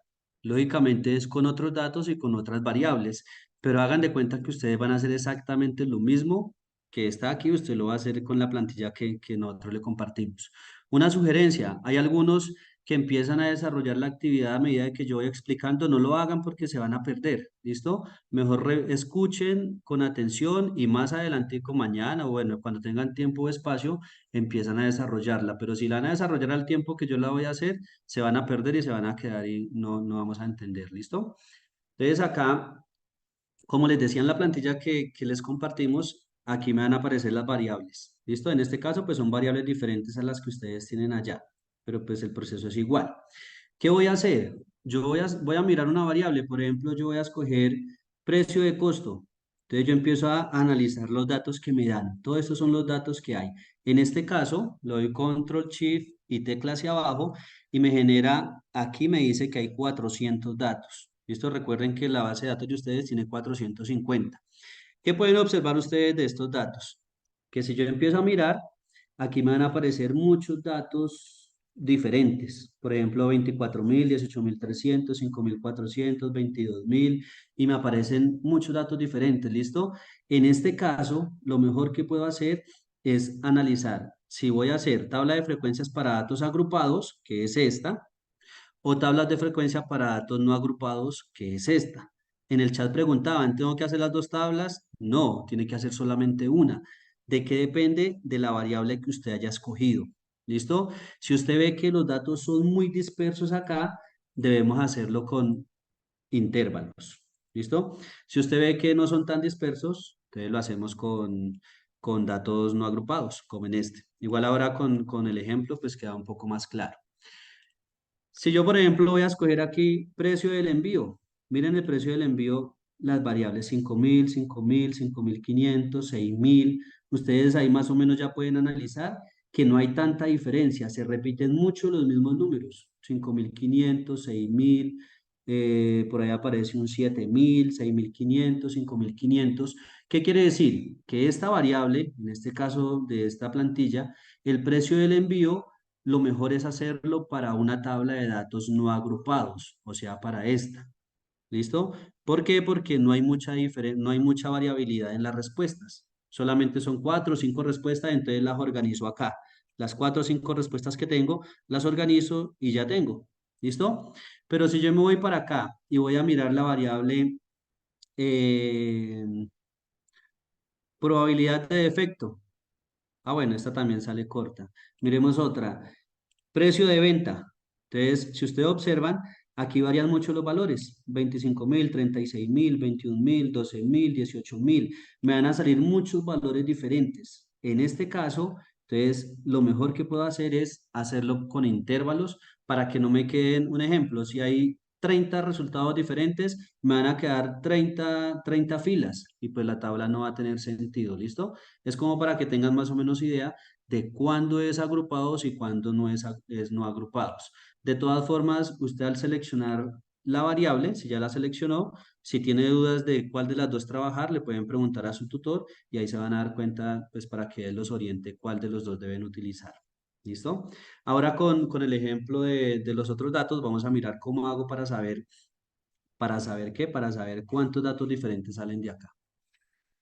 Lógicamente es con otros datos y con otras variables, pero hagan de cuenta que ustedes van a hacer exactamente lo mismo que está aquí, usted lo va a hacer con la plantilla que nosotros le compartimos. Una sugerencia, hay algunos que empiezan a desarrollar la actividad a medida de que yo voy explicando, no lo hagan porque se van a perder, ¿listo? Mejor escuchen con atención y más adelante, como mañana o bueno, cuando tengan tiempo o espacio, empiezan a desarrollarla. Pero si la van a desarrollar al tiempo que yo la voy a hacer, se van a perder y se van a quedar y no vamos a entender, ¿listo? Entonces acá, como les decía en la plantilla que les compartimos, aquí me van a aparecer las variables, ¿listo? En este caso, pues son variables diferentes a las que ustedes tienen allá, pero pues el proceso es igual. ¿Qué voy a hacer? Yo voy a mirar una variable, por ejemplo, yo voy a escoger precio de costo. Entonces yo empiezo a analizar los datos que me dan. Todos estos son los datos que hay. En este caso, le doy Control Shift y tecla hacia abajo y me genera, aquí me dice que hay 400 datos. Listo, recuerden que la base de datos de ustedes tiene 450. ¿Qué pueden observar ustedes de estos datos? Que si yo empiezo a mirar, aquí me van a aparecer muchos datos diferentes. Por ejemplo, 24.000, 18.300, 5.400, 22.000 y me aparecen muchos datos diferentes. ¿Listo? En este caso, lo mejor que puedo hacer es analizar si voy a hacer tabla de frecuencias para datos agrupados, que es esta, o tablas de frecuencia para datos no agrupados, que es esta. En el chat preguntaban, ¿tengo que hacer las dos tablas? No, tiene que hacer solamente una. ¿De qué depende? De la variable que usted haya escogido. ¿Listo? Si usted ve que los datos son muy dispersos acá, debemos hacerlo con intervalos. ¿Listo? Si usted ve que no son tan dispersos, entonces lo hacemos con datos no agrupados, como en este. Igual ahora con el ejemplo, pues queda un poco más claro. Si yo, por ejemplo, voy a escoger aquí precio del envío, miren el precio del envío, las variables 5.000, 5.000, 5.500, 6.000. Ustedes ahí más o menos ya pueden analizar que no hay tanta diferencia, se repiten mucho los mismos números, 5.500, 6.000, por ahí aparece un 7.000, 6.500, 5.500. ¿Qué quiere decir? Que esta variable, en este caso de esta plantilla, el precio del envío lo mejor es hacerlo para una tabla de datos no agrupados, o sea, para esta. ¿Listo? ¿Por qué? Porque no hay mucha no hay mucha variabilidad en las respuestas. Solamente son 4 o 5 respuestas, entonces las organizo acá. Las 4 o 5 respuestas que tengo, las organizo y ya tengo. ¿Listo? Pero si yo me voy para acá y voy a mirar la variable eh, probabilidad de defecto. Ah, bueno, esta también sale corta. Miremos otra. Precio de venta. Entonces, si ustedes observan, aquí varían mucho los valores. 25.000, 36.000, 21.000, 12.000, 18.000. Me van a salir muchos valores diferentes. En este caso, entonces, lo mejor que puedo hacer es hacerlo con intervalos para que no me queden, un ejemplo, si hay 30 resultados diferentes, me van a quedar 30 filas y pues la tabla no va a tener sentido, ¿listo? Es como para que tengan más o menos idea de cuándo es agrupados y cuándo es no agrupados. De todas formas, usted al seleccionar la variable, si ya la seleccionó, si tiene dudas de cuál de las dos trabajar, le pueden preguntar a su tutor y ahí se van a dar cuenta, pues para que él los oriente cuál de los dos deben utilizar. ¿Listo? Ahora con el ejemplo de los otros datos, vamos a mirar cómo hago para saber qué, para saber cuántos datos diferentes salen de acá.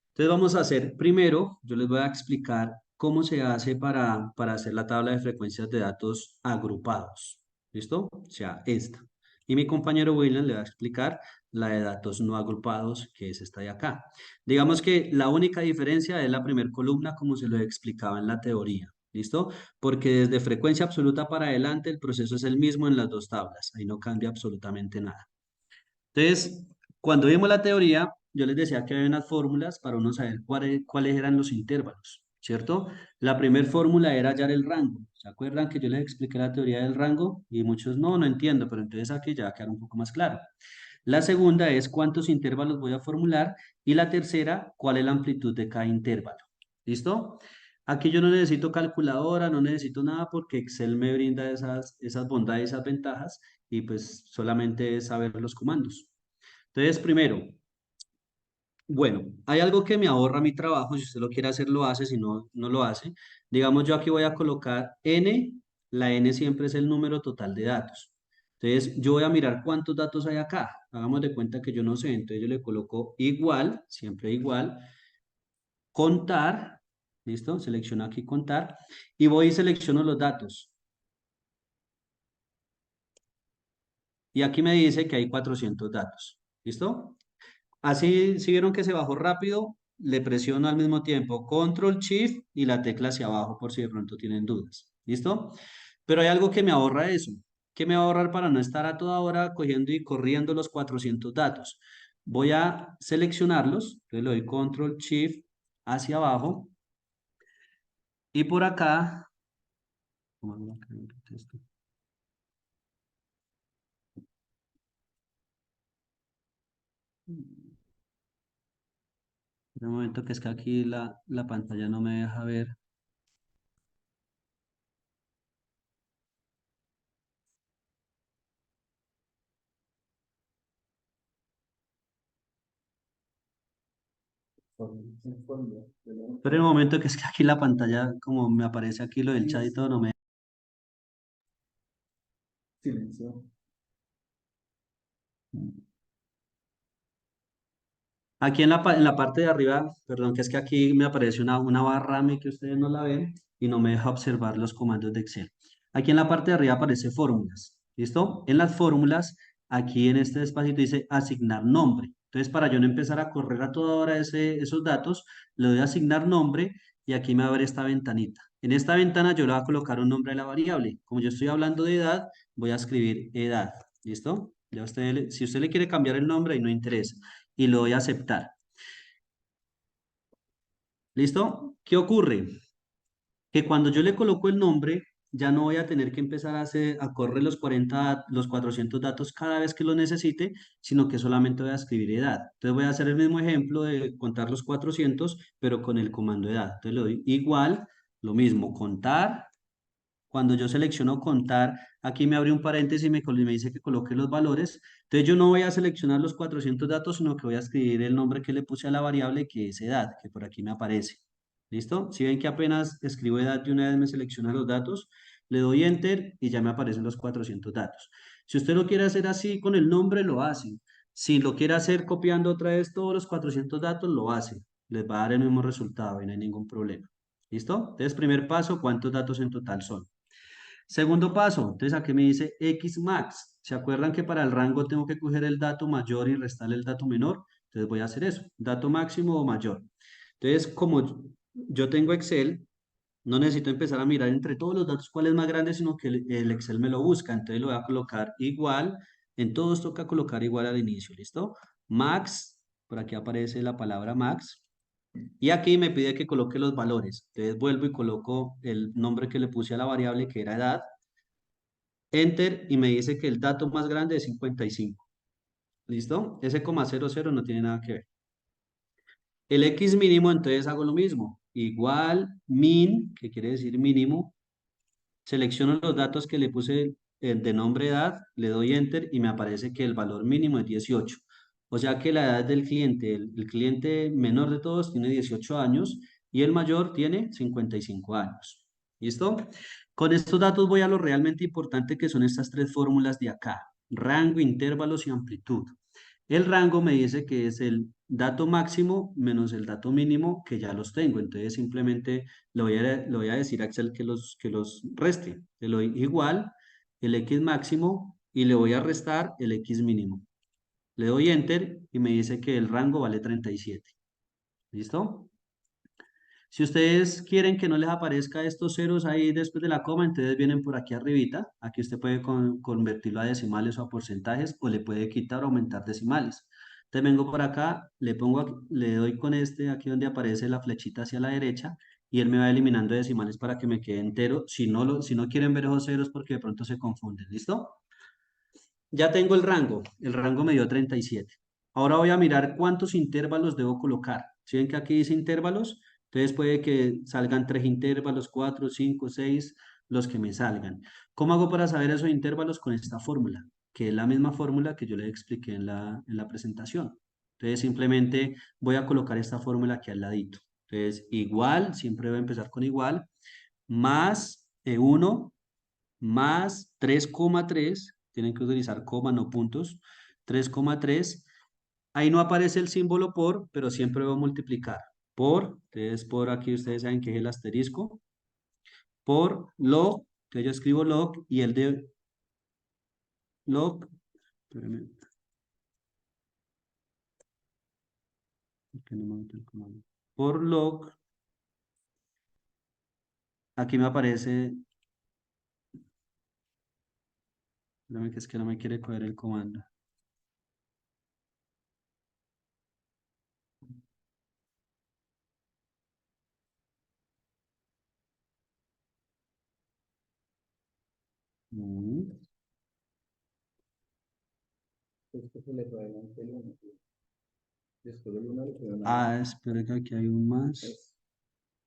Entonces vamos a hacer primero, yo les voy a explicar cómo se hace para hacer la tabla de frecuencias de datos agrupados. ¿Listo? O sea, esta. Y mi compañero William le va a explicar la de datos no agrupados, que es esta de acá. Digamos que la única diferencia es la primera columna, como se lo explicaba en la teoría. ¿Listo? Porque desde frecuencia absoluta para adelante el proceso es el mismo en las dos tablas. Ahí no cambia absolutamente nada. Entonces, cuando vimos la teoría, yo les decía que había unas fórmulas para uno saber cuáles eran los intervalos, ¿cierto? La primera fórmula era hallar el rango. ¿Se acuerdan que yo les expliqué la teoría del rango? Y muchos no entiendo, pero entonces aquí ya va a quedar un poco más claro. La segunda es cuántos intervalos voy a formular y la tercera, cuál es la amplitud de cada intervalo. ¿Listo? Aquí yo no necesito calculadora, no necesito nada porque Excel me brinda esas bondades, esas ventajas y pues solamente es saber los comandos. Entonces, primero, bueno, hay algo que me ahorra mi trabajo, si usted lo quiere hacer lo hace, si no, no lo hace. Digamos, yo aquí voy a colocar n, la n siempre es el número total de datos. Entonces, yo voy a mirar cuántos datos hay acá. Hagamos de cuenta que yo no sé, entonces yo le coloco igual, siempre igual, contar, ¿listo? Selecciono aquí contar y voy y selecciono los datos. Y aquí me dice que hay 400 datos, ¿listo? Así, si vieron que se bajó rápido, le presiono al mismo tiempo Control Shift y la tecla hacia abajo por si de pronto tienen dudas. ¿Listo? Pero hay algo que me ahorra eso. ¿Qué me va a ahorrar para no estar a toda hora cogiendo y corriendo los 400 datos? Voy a seleccionarlos, entonces le doy Control Shift hacia abajo y por acá, en un momento que es que aquí la pantalla no me deja ver. Pero en el momento que es que aquí la pantalla, como me aparece aquí lo del chat y todo, no me... Silencio. Aquí en la parte de arriba, perdón, que es que aquí me aparece una barra a mí que ustedes no la ven y no me deja observar los comandos de Excel. Aquí en la parte de arriba aparece fórmulas, ¿listo? En las fórmulas, aquí en este espacito dice asignar nombre. Entonces, para yo no empezar a correr a toda hora esos datos, le doy a asignar nombre y aquí me va a ver esta ventanita. En esta ventana yo le voy a colocar un nombre a la variable. Como yo estoy hablando de edad, voy a escribir edad, ¿listo? Ya si usted le quiere cambiar el nombre, ahí no interesa y lo doy a aceptar. ¿Listo? ¿Qué ocurre? Que cuando yo le coloco el nombre, ya no voy a tener que empezar a correr los 400 datos cada vez que lo necesite, sino que solamente voy a escribir edad. Entonces voy a hacer el mismo ejemplo de contar los 400, pero con el comando edad. Entonces le doy igual, lo mismo, contar. Cuando yo selecciono contar, aquí me abre un paréntesis y me dice que coloque los valores. Entonces yo no voy a seleccionar los 400 datos, sino que voy a escribir el nombre que le puse a la variable, que es edad, que por aquí me aparece. ¿Listo? Si ven que apenas escribo edad y una vez me selecciona los datos, le doy enter y ya me aparecen los 400 datos. Si usted lo quiere hacer así con el nombre, lo hace. Si lo quiere hacer copiando otra vez todos los 400 datos, lo hace. Les va a dar el mismo resultado y no hay ningún problema. ¿Listo? Entonces, primer paso, ¿cuántos datos en total son? Segundo paso, entonces aquí me dice X max. ¿Se acuerdan que para el rango tengo que coger el dato mayor y restarle el dato menor? Entonces voy a hacer eso, dato máximo o mayor. Entonces, como yo tengo Excel, no necesito empezar a mirar entre todos los datos cuál es más grande, sino que el Excel me lo busca. Entonces lo voy a colocar igual, en todos toca colocar igual al inicio, ¿listo? Max, por aquí aparece la palabra max. Y aquí me pide que coloque los valores. Entonces vuelvo y coloco el nombre que le puse a la variable, que era edad. Enter y me dice que el dato más grande es 55. ¿Listo? Ese coma 00 no tiene nada que ver. El X mínimo, entonces hago lo mismo. Igual min, que quiere decir mínimo. Selecciono los datos que le puse de nombre edad, le doy enter y me aparece que el valor mínimo es 18. O sea que la edad del cliente, el cliente menor de todos tiene 18 años y el mayor tiene 55 años. ¿Listo? Con estos datos voy a lo realmente importante que son estas tres fórmulas de acá. Rango, intervalos y amplitud. El rango me dice que es el dato máximo menos el dato mínimo, que ya los tengo. Entonces simplemente le voy a decir a Excel que los reste. Le doy igual el X máximo y le voy a restar el X mínimo. Le doy Enter y me dice que el rango vale 37. ¿Listo? Si ustedes quieren que no les aparezca estos ceros ahí después de la coma, entonces vienen por aquí arribita. Aquí usted puede convertirlo a decimales o a porcentajes o le puede quitar o aumentar decimales. Entonces vengo por acá, le pongo, le doy con este aquí donde aparece la flechita hacia la derecha y él me va eliminando decimales para que me quede entero. Si no quieren ver esos ceros porque de pronto se confunden, ¿listo? Ya tengo el rango me dio 37. Ahora voy a mirar cuántos intervalos debo colocar. Si ven que aquí dice intervalos, entonces puede que salgan 3 intervalos, 4, 5, 6, los que me salgan. ¿Cómo hago para saber esos intervalos? Con esta fórmula, que es la misma fórmula que yo les expliqué en la presentación. Entonces simplemente voy a colocar esta fórmula aquí al ladito. Entonces igual, siempre voy a empezar con igual, más 1 más 3,3, tienen que utilizar coma, no puntos, 3,3, ahí no aparece el símbolo por, pero siempre voy a multiplicar por, entonces por aquí ustedes saben que es el asterisco, por log, entonces yo escribo log y el de log, espérame, porque no me meto el comando. Por log, aquí me aparece, espérame que es que no me quiere coger el comando. Mm. Ah, espera que aquí hay un más.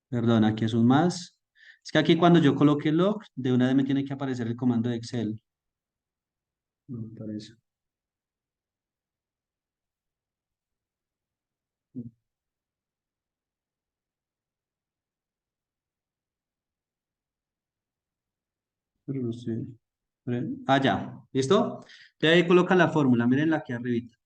Perdón, aquí es un más. Es que aquí cuando yo coloque log, de una vez me tiene que aparecer el comando de Excel. No me aparece. Pero no sé. Ah, ya. ¿Listo? Entonces ahí colocan la fórmula. Miren la aquí arribita.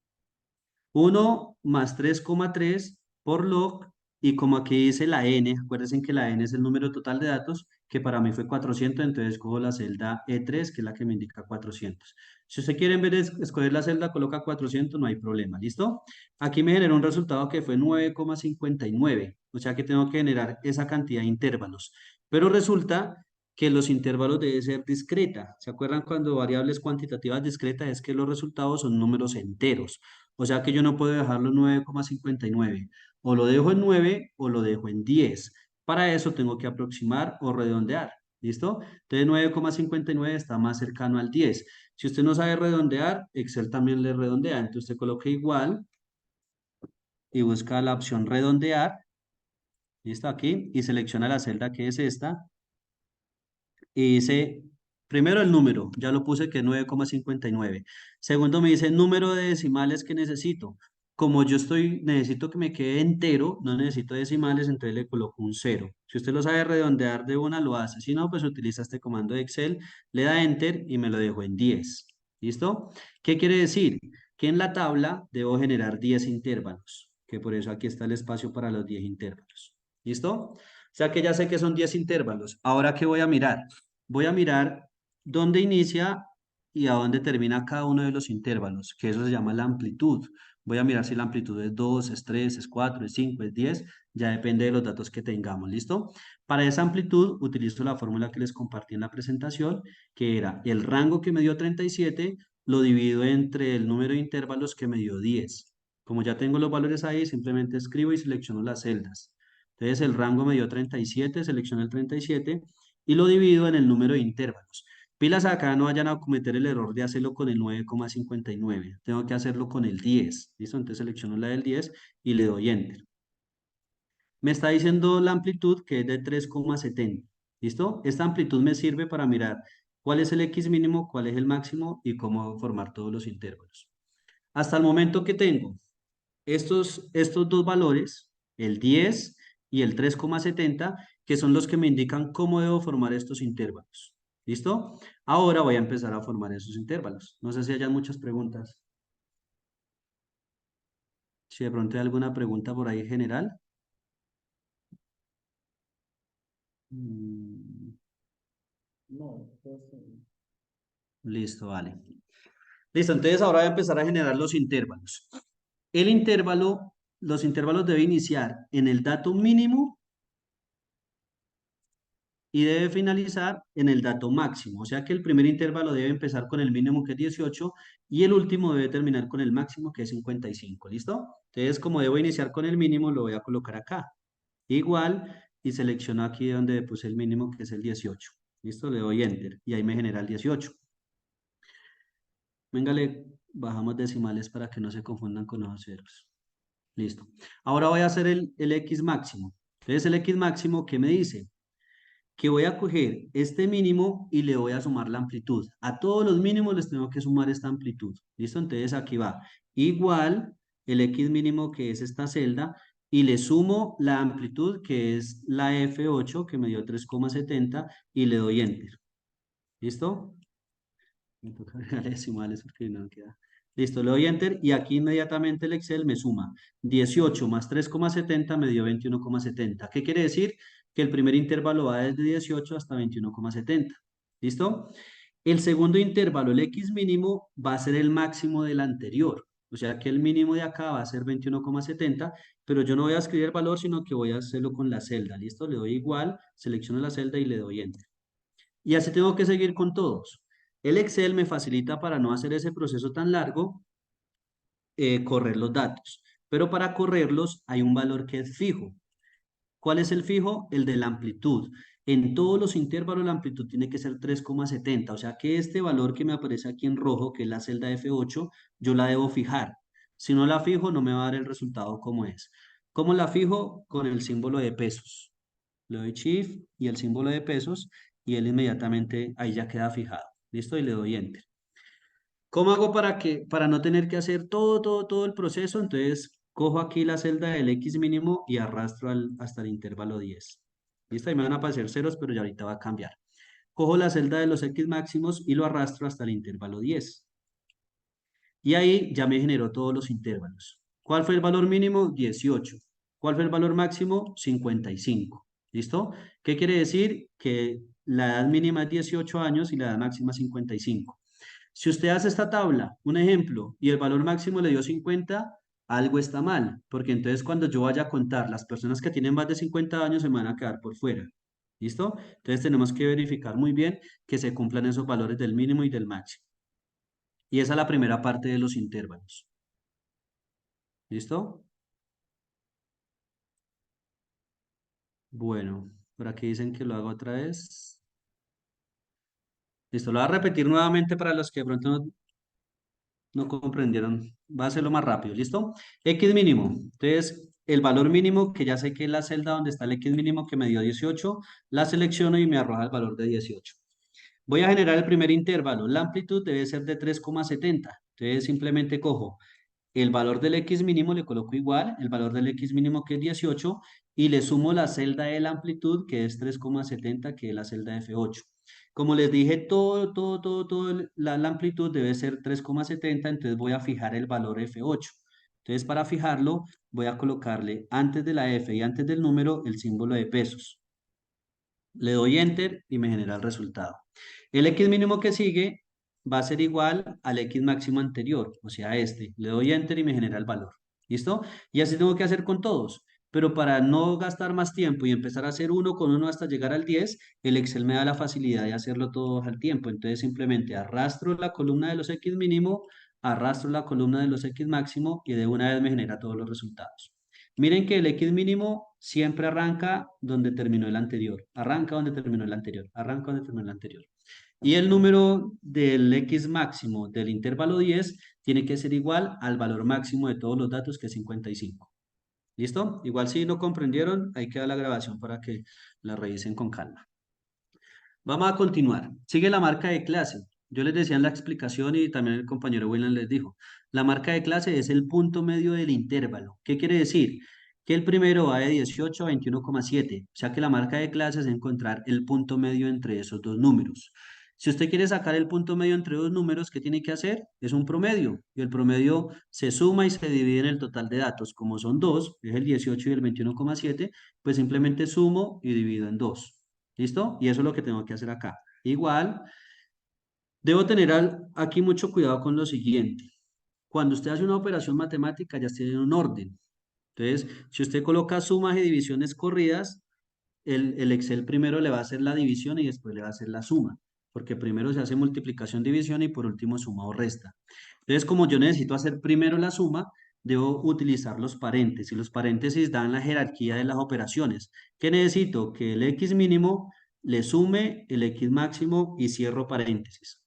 1 más 3,3 por log, y como aquí dice la n, acuérdense que la n es el número total de datos, que para mí fue 400, entonces cojo la celda E3, que es la que me indica 400. Si usted quiere en vez de escoger la celda, coloca 400, no hay problema, ¿listo? Aquí me generó un resultado que fue 9,59, o sea que tengo que generar esa cantidad de intervalos, pero resulta que los intervalos deben ser discreta. ¿Se acuerdan cuando variables cuantitativas discretas es que los resultados son números enteros? O sea que yo no puedo dejarlo en 9,59. O lo dejo en 9 o lo dejo en 10. Para eso tengo que aproximar o redondear. ¿Listo? Entonces 9,59 está más cercano al 10. Si usted no sabe redondear, Excel también le redondea. Entonces usted coloca igual y busca la opción redondear. ¿Listo? Aquí. Y selecciona la celda que es esta y dice, primero el número, ya lo puse que es 9,59. Segundo me dice número de decimales que necesito. Como necesito que me quede entero, no necesito decimales, entonces le coloco un cero. Si usted lo sabe redondear de una, lo hace. Si no, pues utiliza este comando de Excel, le da Enter y me lo dejo en 10. ¿Listo? ¿Qué quiere decir? Que en la tabla debo generar 10 intervalos, que por eso aquí está el espacio para los 10 intervalos. ¿Listo? O sea que ya sé que son 10 intervalos. Ahora, ¿qué voy a mirar? Voy a mirar dónde inicia y a dónde termina cada uno de los intervalos, que eso se llama la amplitud. Voy a mirar si la amplitud es 2, es 3, es 4, es 5, es 10, ya depende de los datos que tengamos, ¿listo? Para esa amplitud utilizo la fórmula que les compartí en la presentación, que era el rango que me dio 37, lo divido entre el número de intervalos que me dio 10. Como ya tengo los valores ahí, simplemente escribo y selecciono las celdas. Entonces el rango me dio 37, selecciono el 37 y lo divido en el número de intervalos. Pilas acá, no vayan a cometer el error de hacerlo con el 9,59. Tengo que hacerlo con el 10. ¿Listo? Entonces selecciono la del 10 y le doy Enter. Me está diciendo la amplitud que es de 3,70. ¿Listo? Esta amplitud me sirve para mirar cuál es el X mínimo, cuál es el máximo y cómo formar todos los intervalos. Hasta el momento que tengo estos dos valores, el 10 y el 3,70, que son los que me indican cómo debo formar estos intervalos. ¿Listo? Ahora voy a empezar a formar esos intervalos. No sé si hayan muchas preguntas. Si de pronto hay alguna pregunta por ahí general. Mm, Listo, vale. Listo, entonces ahora voy a empezar a generar los intervalos. Los intervalos deben iniciar en el dato mínimo y debe finalizar en el dato máximo. O sea que el primer intervalo debe empezar con el mínimo que es 18 y el último debe terminar con el máximo que es 55. ¿Listo? Entonces, como debo iniciar con el mínimo, lo voy a colocar acá. Igual, y selecciono aquí donde puse el mínimo que es el 18. ¿Listo? Le doy Enter y ahí me genera el 18. Venga, le bajamos decimales para que no se confundan con los ceros. Listo. Ahora voy a hacer el X máximo. Entonces, el X máximo, ¿qué me dice? Que voy a coger este mínimo y le voy a sumar la amplitud. A todos los mínimos les tengo que sumar esta amplitud. ¿Listo? Entonces aquí va. Igual el X mínimo que es esta celda y le sumo la amplitud que es la F8 que me dio 3,70 y le doy Enter. ¿Listo? Me toca agregar decimales porque no queda. Listo, le doy Enter y aquí inmediatamente el Excel me suma 18 más 3,70 me dio 21,70. ¿Qué quiere decir? Que el primer intervalo va desde 18 hasta 21,70. ¿Listo? El segundo intervalo, el X mínimo, va a ser el máximo del anterior. O sea que el mínimo de acá va a ser 21,70, pero yo no voy a escribir el valor, sino que voy a hacerlo con la celda. ¿Listo? Le doy igual, selecciono la celda y le doy Enter. Y así tengo que seguir con todos. El Excel me facilita para no hacer ese proceso tan largo, correr los datos. Pero para correrlos hay un valor que es fijo. ¿Cuál es el fijo? El de la amplitud. En todos los intervalos la amplitud tiene que ser 3,70. O sea que este valor que me aparece aquí en rojo, que es la celda F8, yo la debo fijar. Si no la fijo, no me va a dar el resultado como es. ¿Cómo la fijo? Con el símbolo de pesos. Le doy Shift y el símbolo de pesos y él inmediatamente ahí ya queda fijado. ¿Listo? Y le doy Enter. ¿Cómo hago para no tener que hacer todo el proceso? Entonces, cojo aquí la celda del X mínimo y arrastro hasta el intervalo 10. ¿Listo? Ahí me van a aparecer ceros, pero ya ahorita va a cambiar. Cojo la celda de los X máximos y lo arrastro hasta el intervalo 10. Y ahí ya me generó todos los intervalos. ¿Cuál fue el valor mínimo? 18. ¿Cuál fue el valor máximo? 55. ¿Listo? ¿Qué quiere decir? Que la edad mínima es 18 años y la edad máxima es 55. Si usted hace esta tabla, un ejemplo, y el valor máximo le dio 50, algo está mal, porque entonces cuando yo vaya a contar las personas que tienen más de 50 años se me van a quedar por fuera. ¿Listo? Entonces tenemos que verificar muy bien que se cumplan esos valores del mínimo y del máximo. Y esa es la primera parte de los intervalos. ¿Listo? Bueno, por aquí dicen que lo hago otra vez. Listo, lo voy a repetir nuevamente para los que de pronto no comprendieron. Va a hacerlo más rápido, ¿listo? X mínimo. Entonces, el valor mínimo, que ya sé que es la celda donde está el X mínimo que me dio 18, la selecciono y me arroja el valor de 18. Voy a generar el primer intervalo. La amplitud debe ser de 3,70. Entonces, simplemente cojo el valor del X mínimo, le coloco igual, el valor del X mínimo que es 18, y le sumo la celda de la amplitud que es 3,70, que es la celda F8. Como les dije, la amplitud debe ser 3,70, entonces voy a fijar el valor F8. Entonces, para fijarlo, voy a colocarle antes de la F y antes del número el símbolo de pesos. Le doy Enter y me genera el resultado. El X mínimo que sigue va a ser igual al X máximo anterior, o sea, este. Le doy Enter y me genera el valor. ¿Listo? Y así tengo que hacer con todos. Pero para no gastar más tiempo y empezar a hacer uno con uno hasta llegar al 10, el Excel me da la facilidad de hacerlo todo al tiempo. Entonces simplemente arrastro la columna de los X mínimo, arrastro la columna de los X máximo y de una vez me genera todos los resultados. Miren que el X mínimo siempre arranca donde terminó el anterior. Arranca donde terminó el anterior. Arranca donde terminó el anterior. Y el número del X máximo del intervalo 10 tiene que ser igual al valor máximo de todos los datos, que es 55. ¿Listo? Igual si no comprendieron, ahí queda la grabación para que la revisen con calma. Vamos a continuar. Sigue la marca de clase. Yo les decía en la explicación y también el compañero William les dijo, la marca de clase es el punto medio del intervalo. ¿Qué quiere decir? Que el primero va de 18 a 21,7. O sea que la marca de clase es encontrar el punto medio entre esos dos números. Si usted quiere sacar el punto medio entre dos números, ¿qué tiene que hacer? Es un promedio. Y el promedio se suma y se divide en el total de datos. Como son dos, es el 18 y el 21,7, pues simplemente sumo y divido en dos. ¿Listo? Y eso es lo que tengo que hacer acá. Igual, debo tener aquí mucho cuidado con lo siguiente. Cuando usted hace una operación matemática, ya tiene un orden. Entonces, si usted coloca sumas y divisiones corridas, el Excel primero le va a hacer la división y después le va a hacer la suma, porque primero se hace multiplicación, división y por último suma o resta. Entonces, como yo necesito hacer primero la suma, debo utilizar los paréntesis. Los paréntesis dan la jerarquía de las operaciones. ¿Qué necesito? Que el X mínimo le sume el X máximo y cierro paréntesis.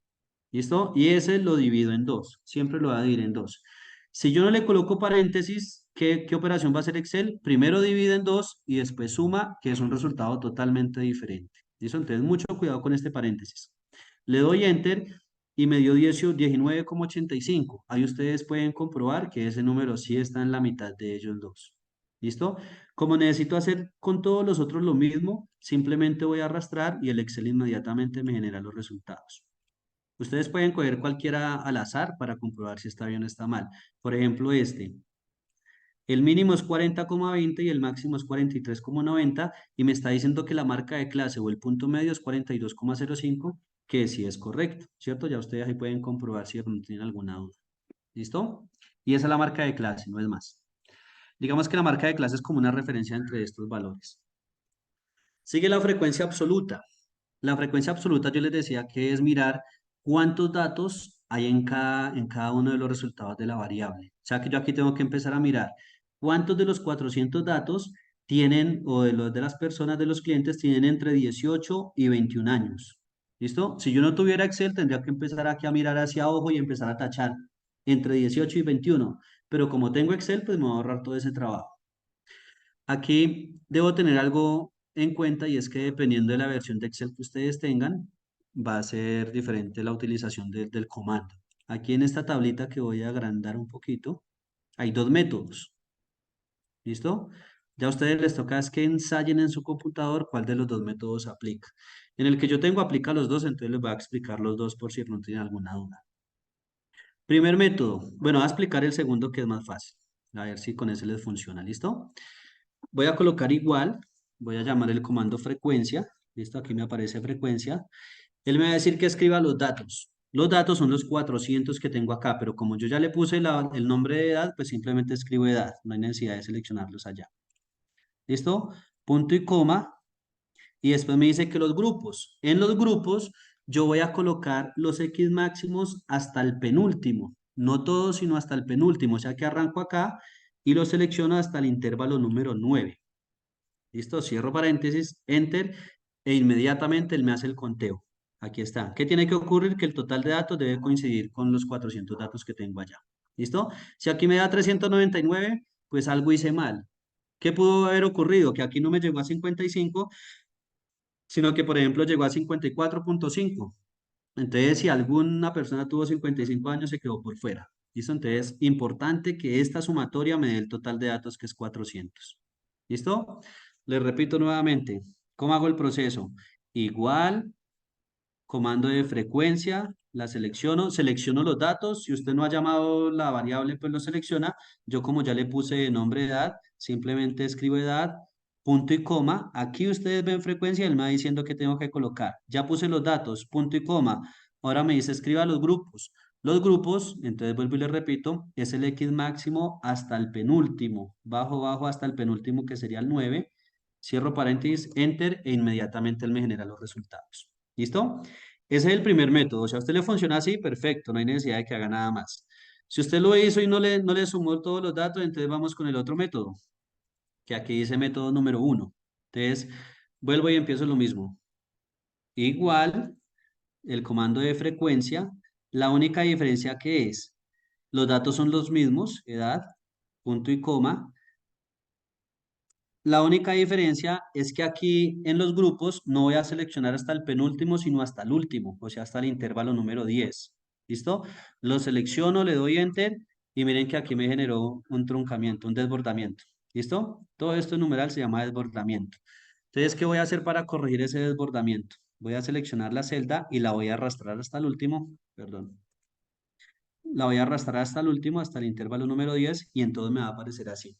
¿Listo? Y ese lo divido en dos. Siempre lo voy a dividir en dos. Si yo no le coloco paréntesis, ¿qué operación va a hacer Excel? Primero divide en dos y después suma, que es un resultado totalmente diferente. ¿Listo? Entonces, mucho cuidado con este paréntesis. Le doy Enter y me dio 19,85. Ahí ustedes pueden comprobar que ese número sí está en la mitad de ellos dos. ¿Listo? Como necesito hacer con todos los otros lo mismo, simplemente voy a arrastrar y el Excel inmediatamente me genera los resultados. Ustedes pueden coger cualquiera al azar para comprobar si está bien o está mal. Por ejemplo, este. El mínimo es 40,20 y el máximo es 43,90 y me está diciendo que la marca de clase o el punto medio es 42,05, que sí es correcto, ¿cierto? Ya ustedes ahí pueden comprobar si no tienen alguna duda. ¿Listo? Y esa es la marca de clase, no es más. Digamos que la marca de clase es como una referencia entre estos valores. Sigue la frecuencia absoluta. La frecuencia absoluta yo les decía que es mirar cuántos datos hay en cada uno de los resultados de la variable. O sea que yo aquí tengo que empezar a mirar cuántos de los 400 datos tienen, o de los de las personas, de los clientes, tienen entre 18 y 21 años. ¿Listo? Si yo no tuviera Excel, tendría que empezar aquí a mirar hacia abajo y empezar a tachar entre 18 y 21. Pero como tengo Excel, pues me voy a ahorrar todo ese trabajo. Aquí debo tener algo en cuenta y es que dependiendo de la versión de Excel que ustedes tengan, va a ser diferente la utilización del comando. Aquí en esta tablita que voy a agrandar un poquito, hay dos métodos. ¿Listo? Ya a ustedes les toca es que ensayen en su computador cuál de los dos métodos aplica. En el que yo tengo aplica los dos, entonces les voy a explicar los dos por si no tienen alguna duda. Primer método. Bueno, voy a explicar el segundo que es más fácil. A ver si con ese les funciona. ¿Listo? Voy a colocar igual, voy a llamar el comando frecuencia, listo, aquí me aparece frecuencia. Él me va a decir que escriba los datos. Los datos son los 400 que tengo acá, pero como yo ya le puse el nombre de edad, pues simplemente escribo edad, no hay necesidad de seleccionarlos allá. ¿Listo? Punto y coma, y después me dice que los grupos. En los grupos yo voy a colocar los X máximos hasta el penúltimo, no todos, sino hasta el penúltimo, o sea que arranco acá y lo selecciono hasta el intervalo número 9. ¿Listo? Cierro paréntesis, enter, e inmediatamente él me hace el conteo. Aquí está. ¿Qué tiene que ocurrir? Que el total de datos debe coincidir con los 400 datos que tengo allá. ¿Listo? Si aquí me da 399, pues algo hice mal. ¿Qué pudo haber ocurrido? Que aquí no me llegó a 55, sino que, por ejemplo, llegó a 54,5. Entonces, si alguna persona tuvo 55 años, se quedó por fuera. ¿Listo? Entonces, importante que esta sumatoria me dé el total de datos, que es 400. ¿Listo? Les repito nuevamente, ¿cómo hago el proceso? Igual, comando de frecuencia, la selecciono los datos. Si usted no ha llamado la variable, pues lo selecciona. Yo, como ya le puse nombre de edad, simplemente escribo edad, punto y coma. Aquí ustedes ven frecuencia y él me va diciendo que tengo que colocar. Ya puse los datos, punto y coma. Ahora me dice escriba los grupos. Los grupos, entonces vuelvo y le repito, es el X máximo hasta el penúltimo. Bajo, bajo hasta el penúltimo, que sería el 9. Cierro paréntesis, enter, e inmediatamente él me genera los resultados. ¿Listo? Ese es el primer método. Si a usted le funciona así, perfecto, no hay necesidad de que haga nada más. Si usted lo hizo y no le sumó todos los datos, entonces vamos con el otro método, que aquí dice método número 1. Entonces, vuelvo y empiezo lo mismo. Igual, el comando de frecuencia, la única diferencia que es, los datos son los mismos, edad, punto y coma. La única diferencia es que aquí en los grupos no voy a seleccionar hasta el penúltimo, sino hasta el último, o sea, hasta el intervalo número 10. ¿Listo? Lo selecciono, le doy Enter y miren que aquí me generó un truncamiento, un desbordamiento. ¿Listo? Todo esto en numeral se llama desbordamiento. Entonces, ¿qué voy a hacer para corregir ese desbordamiento? Voy a seleccionar la celda y la voy a arrastrar hasta el último, perdón. La voy a arrastrar hasta el último, hasta el intervalo número 10 y entonces me va a aparecer así.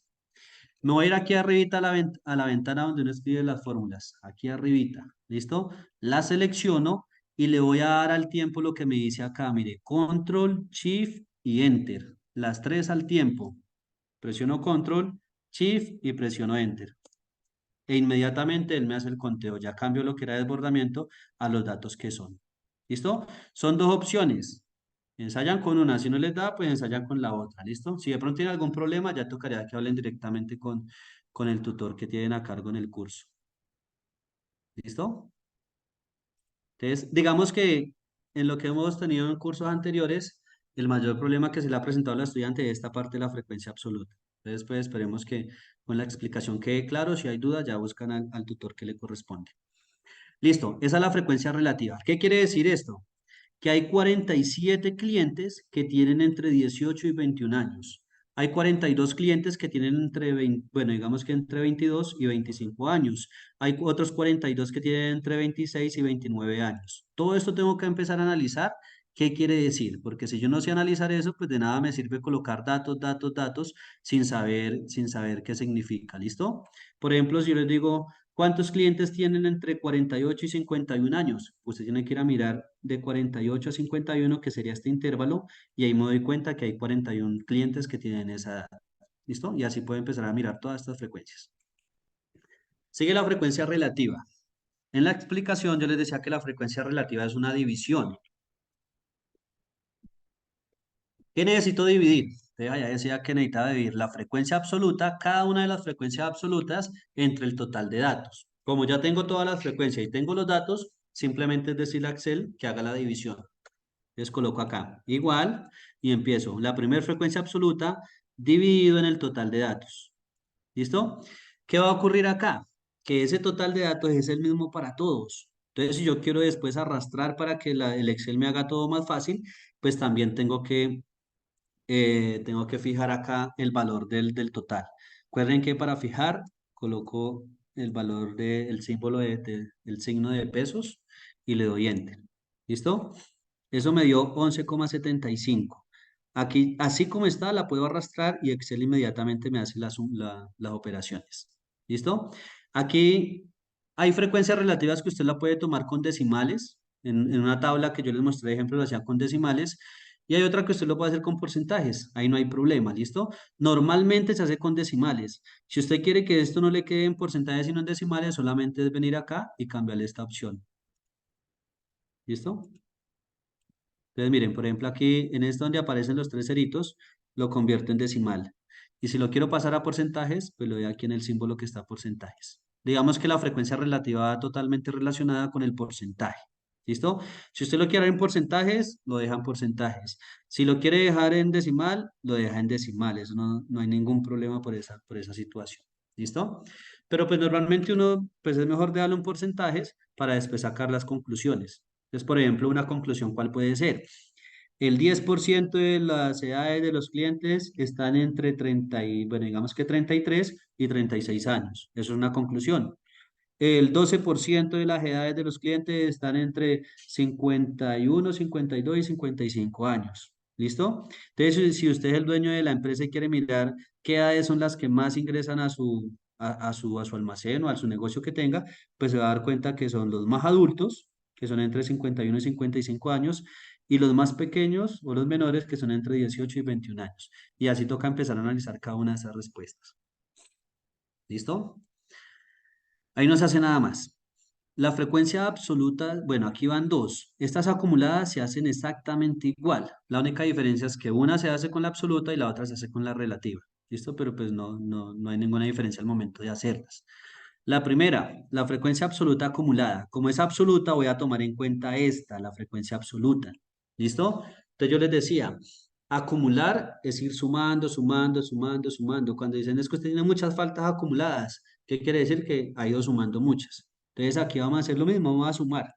Me voy a ir aquí arribita a la ventana donde uno escribe las fórmulas. Aquí arribita. ¿Listo? La selecciono y le voy a dar al tiempo lo que me dice acá. Mire, Control, Shift y Enter. Las tres al tiempo. Presiono Control, Shift y presiono Enter. e inmediatamente él me hace el conteo. Ya cambio lo que era desbordamiento a los datos que son. ¿Listo? Son dos opciones. Ensayan con una, si no les da, pues ensayan con la otra, ¿listo? Si de pronto tienen algún problema, ya tocaría que hablen directamente con el tutor que tienen a cargo en el curso. ¿Listo? Entonces, digamos que en lo que hemos tenido en cursos anteriores, el mayor problema que se le ha presentado al estudiante es esta parte de la frecuencia absoluta. Entonces, pues esperemos que con la explicación quede claro. Si hay duda, ya buscan al tutor que le corresponde. Listo, esa es la frecuencia relativa. ¿Qué quiere decir esto? Que hay 47 clientes que tienen entre 18 y 21 años. Hay 42 clientes que tienen entre 20, bueno, digamos que entre 22 y 25 años. Hay otros 42 que tienen entre 26 y 29 años. Todo esto tengo que empezar a analizar. ¿Qué quiere decir? Porque si yo no sé analizar eso, pues de nada me sirve colocar datos, datos, datos sin saber qué significa. ¿Listo? Por ejemplo, si yo les digo, ¿cuántos clientes tienen entre 48 y 51 años? Usted tiene que ir a mirar de 48 a 51, que sería este intervalo, y ahí me doy cuenta que hay 41 clientes que tienen esa edad. ¿Listo? Y así puede empezar a mirar todas estas frecuencias. Sigue la frecuencia relativa. En la explicación yo les decía que la frecuencia relativa es una división. ¿Qué necesito dividir? Entonces, ya decía que necesitaba dividir la frecuencia absoluta, cada una de las frecuencias absolutas, entre el total de datos. Como ya tengo todas las frecuencias y tengo los datos, simplemente es decirle a Excel que haga la división. Entonces coloco acá igual y empiezo. La primera frecuencia absoluta dividido en el total de datos. ¿Listo? ¿Qué va a ocurrir acá? Que ese total de datos es el mismo para todos. Entonces, si yo quiero después arrastrar para que el Excel me haga todo más fácil, pues también tengo que fijar acá el valor del total. Recuerden que para fijar coloco el valor del símbolo el signo de pesos y le doy Enter. ¿Listo? Eso me dio 11,75. Aquí, así como está, la puedo arrastrar y Excel inmediatamente me hace las operaciones. ¿Listo? Aquí hay frecuencias relativas que usted la puede tomar con decimales. En una tabla que yo les mostré, ejemplo, lo hacía con decimales. Y hay otra que usted lo puede hacer con porcentajes. Ahí no hay problema, ¿listo? Normalmente se hace con decimales. Si usted quiere que esto no le quede en porcentajes sino en decimales, solamente es venir acá y cambiarle esta opción. ¿Listo? Entonces, miren, por ejemplo, aquí en esto donde aparecen los tres ceritos, lo convierto en decimal. Y si lo quiero pasar a porcentajes, pues lo doy aquí en el símbolo que está porcentajes. Digamos que la frecuencia relativa va totalmente relacionada con el porcentaje. ¿Listo? Si usted lo quiere en porcentajes, lo deja en porcentajes. Si lo quiere dejar en decimal, lo deja en decimal. Eso no hay ningún problema por esa situación. ¿Listo? Pero pues normalmente uno, pues es mejor dejarlo en porcentajes para después sacar las conclusiones. Entonces, por ejemplo, una conclusión, ¿cuál puede ser? El 10% de las edades de los clientes están entre 30 y, bueno, digamos que 33 y 36 años. Eso es una conclusión. El 12% de las edades de los clientes están entre 51, 52 y 55 años. ¿Listo? Entonces, si usted es el dueño de la empresa y quiere mirar qué edades son las que más ingresan a su almacén o a su negocio que tenga, pues se va a dar cuenta que son los más adultos, que son entre 51 y 55 años, y los más pequeños o los menores, que son entre 18 y 21 años. Y así toca empezar a analizar cada una de esas respuestas. ¿Listo? Ahí no se hace nada más. La frecuencia absoluta, bueno, aquí van dos. Estas acumuladas se hacen exactamente igual. La única diferencia es que una se hace con la absoluta y la otra se hace con la relativa. ¿Listo? Pero pues no hay ninguna diferencia al momento de hacerlas. La primera, la frecuencia absoluta acumulada. Como es absoluta, voy a tomar en cuenta esta, la frecuencia absoluta. ¿Listo? Entonces yo les decía, acumular es ir sumando, sumando, sumando, sumando. Cuando dicen es que usted tiene muchas faltas acumuladas, ¿qué quiere decir? Que ha ido sumando muchas. Entonces aquí vamos a hacer lo mismo, vamos a sumar.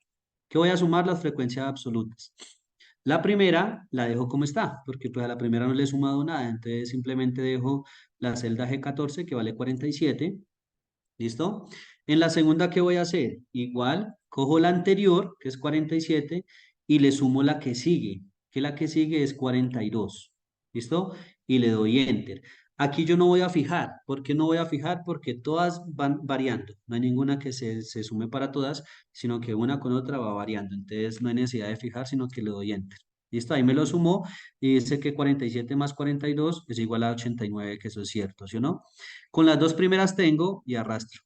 ¿Qué voy a sumar? Las frecuencias absolutas. La primera la dejo como está, porque pues a la primera no le he sumado nada, entonces simplemente dejo la celda G14 que vale 47. ¿Listo? En la segunda, ¿qué voy a hacer? Igual, cojo la anterior, que es 47, y le sumo la que sigue, que la que sigue es 42. ¿Listo? Y le doy Enter. Aquí yo no voy a fijar. ¿Por qué no voy a fijar? Porque todas van variando. No hay ninguna que se sume para todas, sino que una con otra va variando. Entonces no hay necesidad de fijar, sino que le doy Enter. ¿Listo? Ahí me lo sumó y dice que 47 más 42 es igual a 89, que eso es cierto, ¿sí o no? Con las dos primeras tengo y arrastro.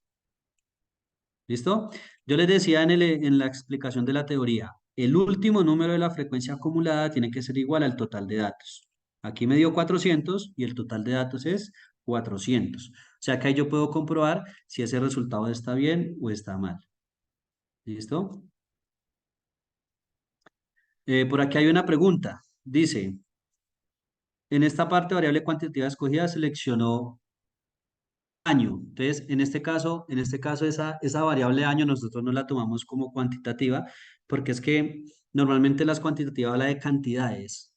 ¿Listo? Yo les decía en la explicación de la teoría, el último número de la frecuencia acumulada tiene que ser igual al total de datos. Aquí me dio 400 y el total de datos es 400. O sea que ahí yo puedo comprobar si ese resultado está bien o está mal. ¿Listo? Por aquí hay una pregunta. Dice, en esta parte variable cuantitativa escogida seleccionó año. Entonces, en este caso esa variable año nosotros no la tomamos como cuantitativa porque es que normalmente las cuantitativas habla de cantidades.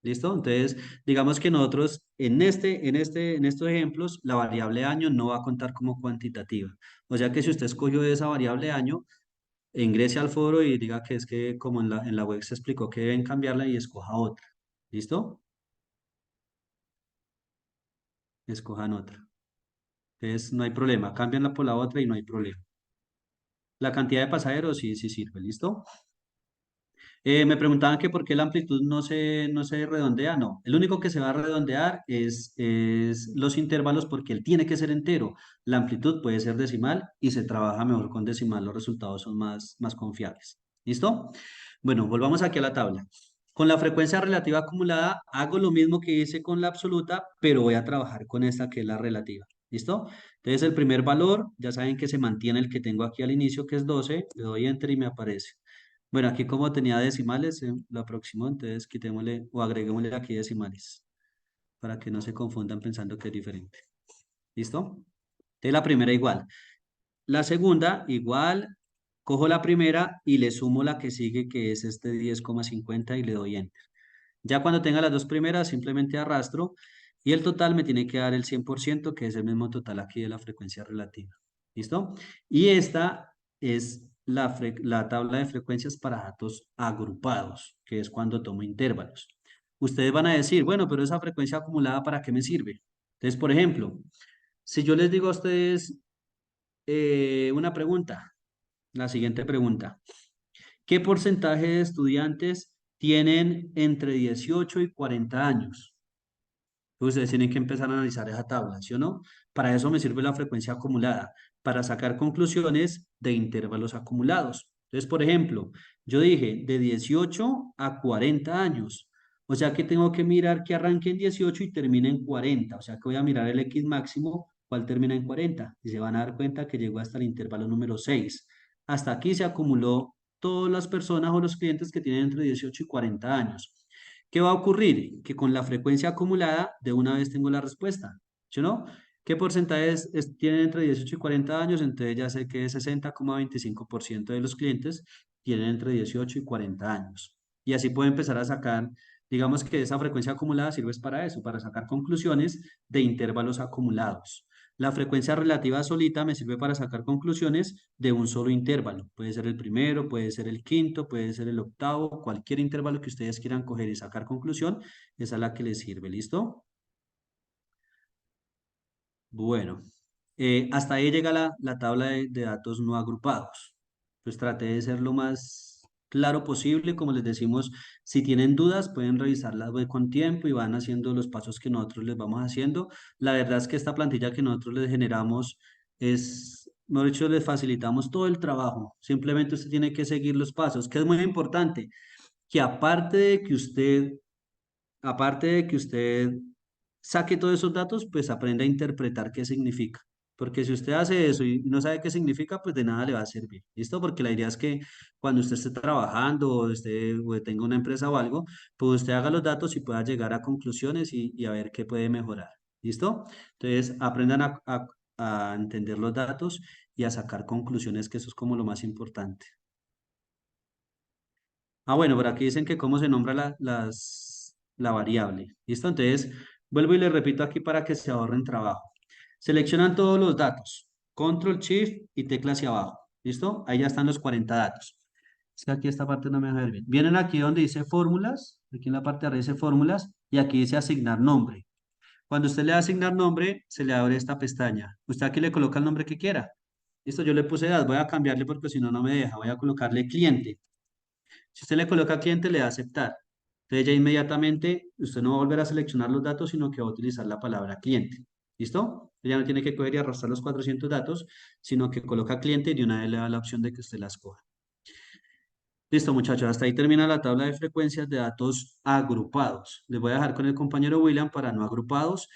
¿Listo? Entonces, digamos que nosotros en estos ejemplos, la variable año no va a contar como cuantitativa. O sea que si usted escogió esa variable año, ingrese al foro y diga que es que como en la web se explicó que deben cambiarla y escoja otra. ¿Listo? Escojan otra. Entonces, no hay problema. Cámbianla por la otra y no hay problema. La cantidad de pasajeros sí, sí sirve, ¿listo? Me preguntaban que por qué la amplitud no se redondea. No, el único que se va a redondear es los intervalos porque él tiene que ser entero. La amplitud puede ser decimal y se trabaja mejor con decimal. Los resultados son más confiables. ¿Listo? Bueno, volvamos aquí a la tabla. Con la frecuencia relativa acumulada hago lo mismo que hice con la absoluta, pero voy a trabajar con esta que es la relativa. ¿Listo? Entonces el primer valor, ya saben que se mantiene el que tengo aquí al inicio, que es 12, le doy enter y me aparece. Bueno, aquí como tenía decimales, lo aproximó, entonces quitémosle o agreguémosle aquí decimales para que no se confundan pensando que es diferente. ¿Listo? Entonces la primera igual. La segunda igual, cojo la primera y le sumo la que sigue, que es este 10,50 y le doy enter. Ya cuando tenga las dos primeras, simplemente arrastro y el total me tiene que dar el 100%, que es el mismo total aquí de la frecuencia relativa. ¿Listo? Y esta es la tabla de frecuencias para datos agrupados, que es cuando tomo intervalos. Ustedes van a decir, bueno, pero esa frecuencia acumulada, ¿para qué me sirve? Entonces, por ejemplo, si yo les digo a ustedes una pregunta, la siguiente pregunta. ¿Qué porcentaje de estudiantes tienen entre 18 y 40 años? Ustedes tienen que empezar a analizar esa tabla, ¿sí o no? Para eso me sirve la frecuencia acumulada, para sacar conclusiones de intervalos acumulados. Entonces, por ejemplo, yo dije de 18 a 40 años. O sea que tengo que mirar que arranque en 18 y termine en 40. O sea que voy a mirar el X máximo, cuál termina en 40. Y se van a dar cuenta que llegó hasta el intervalo número 6. Hasta aquí se acumuló todas las personas o los clientes que tienen entre 18 y 40 años. ¿Qué va a ocurrir? Que con la frecuencia acumulada de una vez tengo la respuesta, ¿sí o no? ¿Qué porcentajes tienen entre 18 y 40 años? Entonces ya sé que 60,25% de los clientes tienen entre 18 y 40 años. Y así puedo empezar a sacar, digamos que esa frecuencia acumulada sirve para eso, para sacar conclusiones de intervalos acumulados. La frecuencia relativa solita me sirve para sacar conclusiones de un solo intervalo. Puede ser el primero, puede ser el quinto, puede ser el octavo, cualquier intervalo que ustedes quieran coger y sacar conclusión, esa es la que les sirve. ¿Listo? Bueno, hasta ahí llega la tabla de datos no agrupados. Pues traté de ser lo más claro posible. Como les decimos, si tienen dudas, pueden revisarlas con tiempo y van haciendo los pasos que nosotros les vamos haciendo. La verdad es que esta plantilla que nosotros les generamos es, mejor dicho, les facilitamos todo el trabajo. Simplemente usted tiene que seguir los pasos, que es muy importante, que aparte de que usted saque todos esos datos, pues aprenda a interpretar qué significa. Porque si usted hace eso y no sabe qué significa, pues de nada le va a servir. ¿Listo? Porque la idea es que cuando usted esté trabajando o tenga una empresa o algo, pues usted haga los datos y pueda llegar a conclusiones y a ver qué puede mejorar. ¿Listo? Entonces, aprendan a entender los datos y a sacar conclusiones, que eso es como lo más importante. Bueno, por aquí dicen que cómo se nombra la variable. ¿Listo? Entonces, vuelvo y le repito aquí para que se ahorren trabajo. Seleccionan todos los datos. Control Shift y tecla hacia abajo. ¿Listo? Ahí ya están los 40 datos. Es que aquí esta parte no me deja ver bien. Vienen aquí donde dice fórmulas. Aquí en la parte de arriba dice fórmulas. Y aquí dice asignar nombre. Cuando usted le da asignar nombre, se le abre esta pestaña. Usted aquí le coloca el nombre que quiera. Listo, yo le puse edad. Voy a cambiarle porque si no, no me deja. Voy a colocarle cliente. Si usted le coloca cliente, le da aceptar. Entonces ya inmediatamente usted no va a volver a seleccionar los datos, sino que va a utilizar la palabra cliente. ¿Listo? Ya no tiene que coger y arrastrar los 400 datos, sino que coloca cliente y de una vez le da la opción de que usted la escoja. Listo, muchachos, hasta ahí termina la tabla de frecuencias de datos agrupados. Les voy a dejar con el compañero William para no agrupados.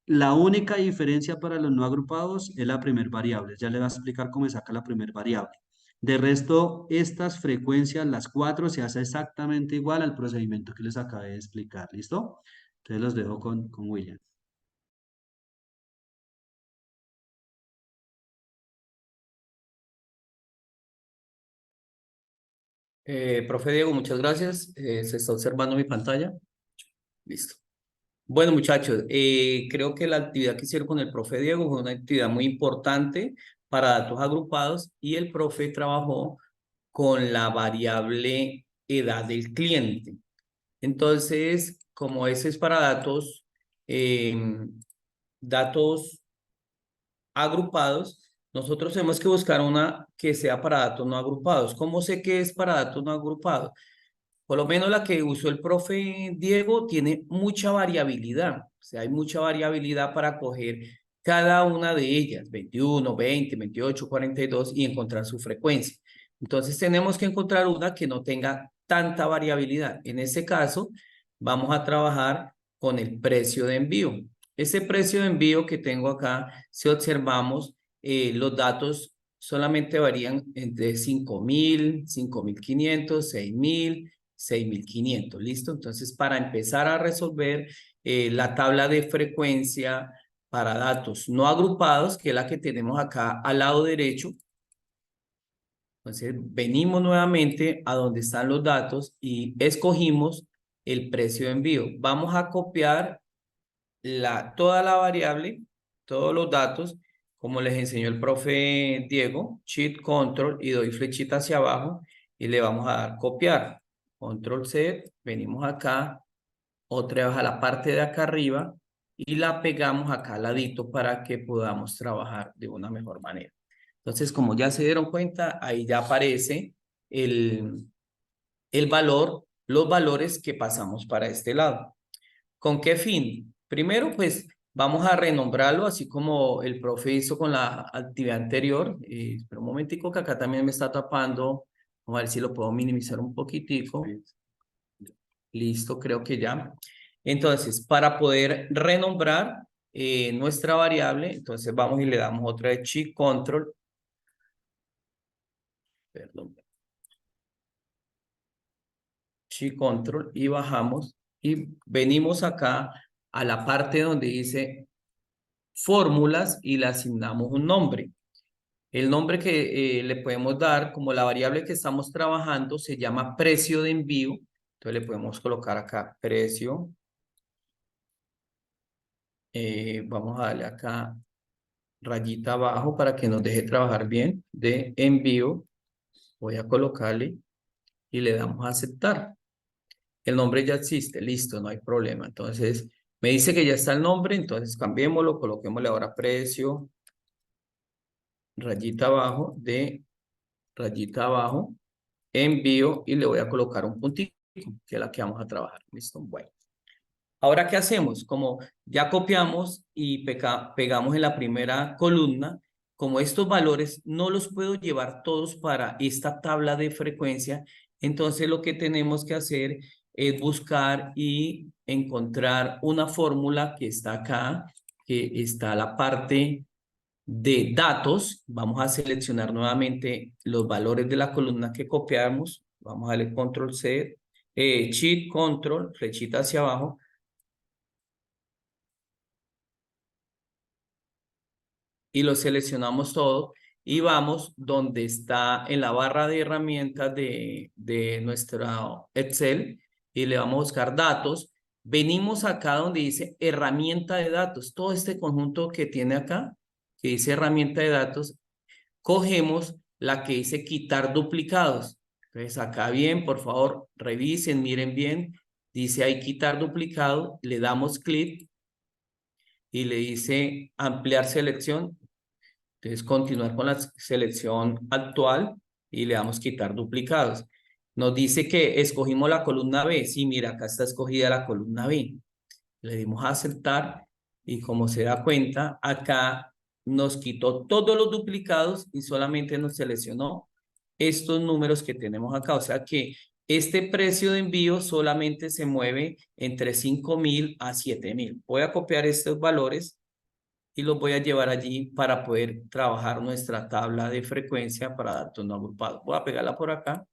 La única diferencia para los no agrupados es la primer variable. Ya le va a explicar cómo se saca la primer variable. De resto, estas frecuencias, las cuatro, se hace exactamente igual al procedimiento que les acabé de explicar. ¿Listo? Entonces los dejo con William. Profe Diego, muchas gracias. Se está observando mi pantalla. Listo. Bueno, muchachos, creo que la actividad que hicieron con el profe Diego fue una actividad muy importante para datos agrupados y el profe trabajó con la variable edad del cliente. Entonces, como ese es para datos agrupados, nosotros tenemos que buscar una que sea para datos no agrupados. ¿Cómo sé que es para datos no agrupados? Por lo menos la que usó el profe Diego tiene mucha variabilidad. O sea, hay mucha variabilidad para coger cada una de ellas, 21, 20, 28, 42, y encontrar su frecuencia. Entonces tenemos que encontrar una que no tenga tanta variabilidad. En este caso, vamos a trabajar con el precio de envío. Ese precio de envío que tengo acá, si observamos, los datos solamente varían entre 5.000, 5.500, 6.000, 6.500, ¿listo? Entonces, para empezar a resolver la tabla de frecuencia para datos no agrupados, que es la que tenemos acá al lado derecho, entonces venimos nuevamente a donde están los datos y escogimos el precio de envío. Vamos a copiar toda la variable, todos los datos, como les enseñó el profe Diego, Shift Control y doy flechita hacia abajo y le vamos a dar copiar. Control C, venimos acá, otra vez a la parte de acá arriba y la pegamos acá al ladito para que podamos trabajar de una mejor manera. Entonces, como ya se dieron cuenta, ahí ya aparece el valor, los valores que pasamos para este lado. ¿Con qué fin? Primero, pues vamos a renombrarlo, así como el profe hizo con la actividad anterior. Espera un momentico que acá también me está tapando. Vamos a ver si lo puedo minimizar un poquitico. Listo, creo que ya. Entonces, para poder renombrar nuestra variable, entonces vamos y le damos otra vez Shift Control. Perdón. Shift Control y bajamos y venimos acá a la parte donde dice fórmulas y le asignamos un nombre. El nombre que le podemos dar, como la variable que estamos trabajando, se llama precio de envío. Entonces le podemos colocar acá precio. Vamos a darle acá rayita abajo para que nos deje trabajar bien. De envío. Voy a colocarle y le damos a aceptar. El nombre ya existe, listo, no hay problema. Entonces, me dice que ya está el nombre, entonces cambiémoslo, coloquémosle ahora precio, rayita abajo, de rayita abajo, envío y le voy a colocar un puntito, que es la que vamos a trabajar. Listo, bueno. Ahora, ¿qué hacemos? Como ya copiamos y pegamos en la primera columna, como estos valores no los puedo llevar todos para esta tabla de frecuencia, entonces lo que tenemos que hacer es buscar y encontrar una fórmula que está acá, que está la parte de datos. Vamos a seleccionar nuevamente los valores de la columna que copiamos. Vamos a darle control C, Shift Control, flechita hacia abajo. Y lo seleccionamos todo y vamos donde está en la barra de herramientas de nuestra Excel y le vamos a buscar datos. Venimos acá donde dice herramienta de datos, todo este conjunto que tiene acá, que dice herramienta de datos, cogemos la que dice quitar duplicados. Entonces acá bien, por favor, revisen, miren bien, dice ahí quitar duplicado, le damos clic y le dice ampliar selección. Entonces, continuar con la selección actual y le damos quitar duplicados. Nos dice que escogimos la columna B. Sí, mira, acá está escogida la columna B. Le dimos a aceptar Y como se da cuenta, acá nos quitó todos los duplicados y solamente nos seleccionó estos números que tenemos acá. O sea que este precio de envío solamente se mueve entre 5.000 a 7.000. Voy a copiar estos valores y los voy a llevar allí para poder trabajar nuestra tabla de frecuencia para datos no agrupados. Voy a pegarla por acá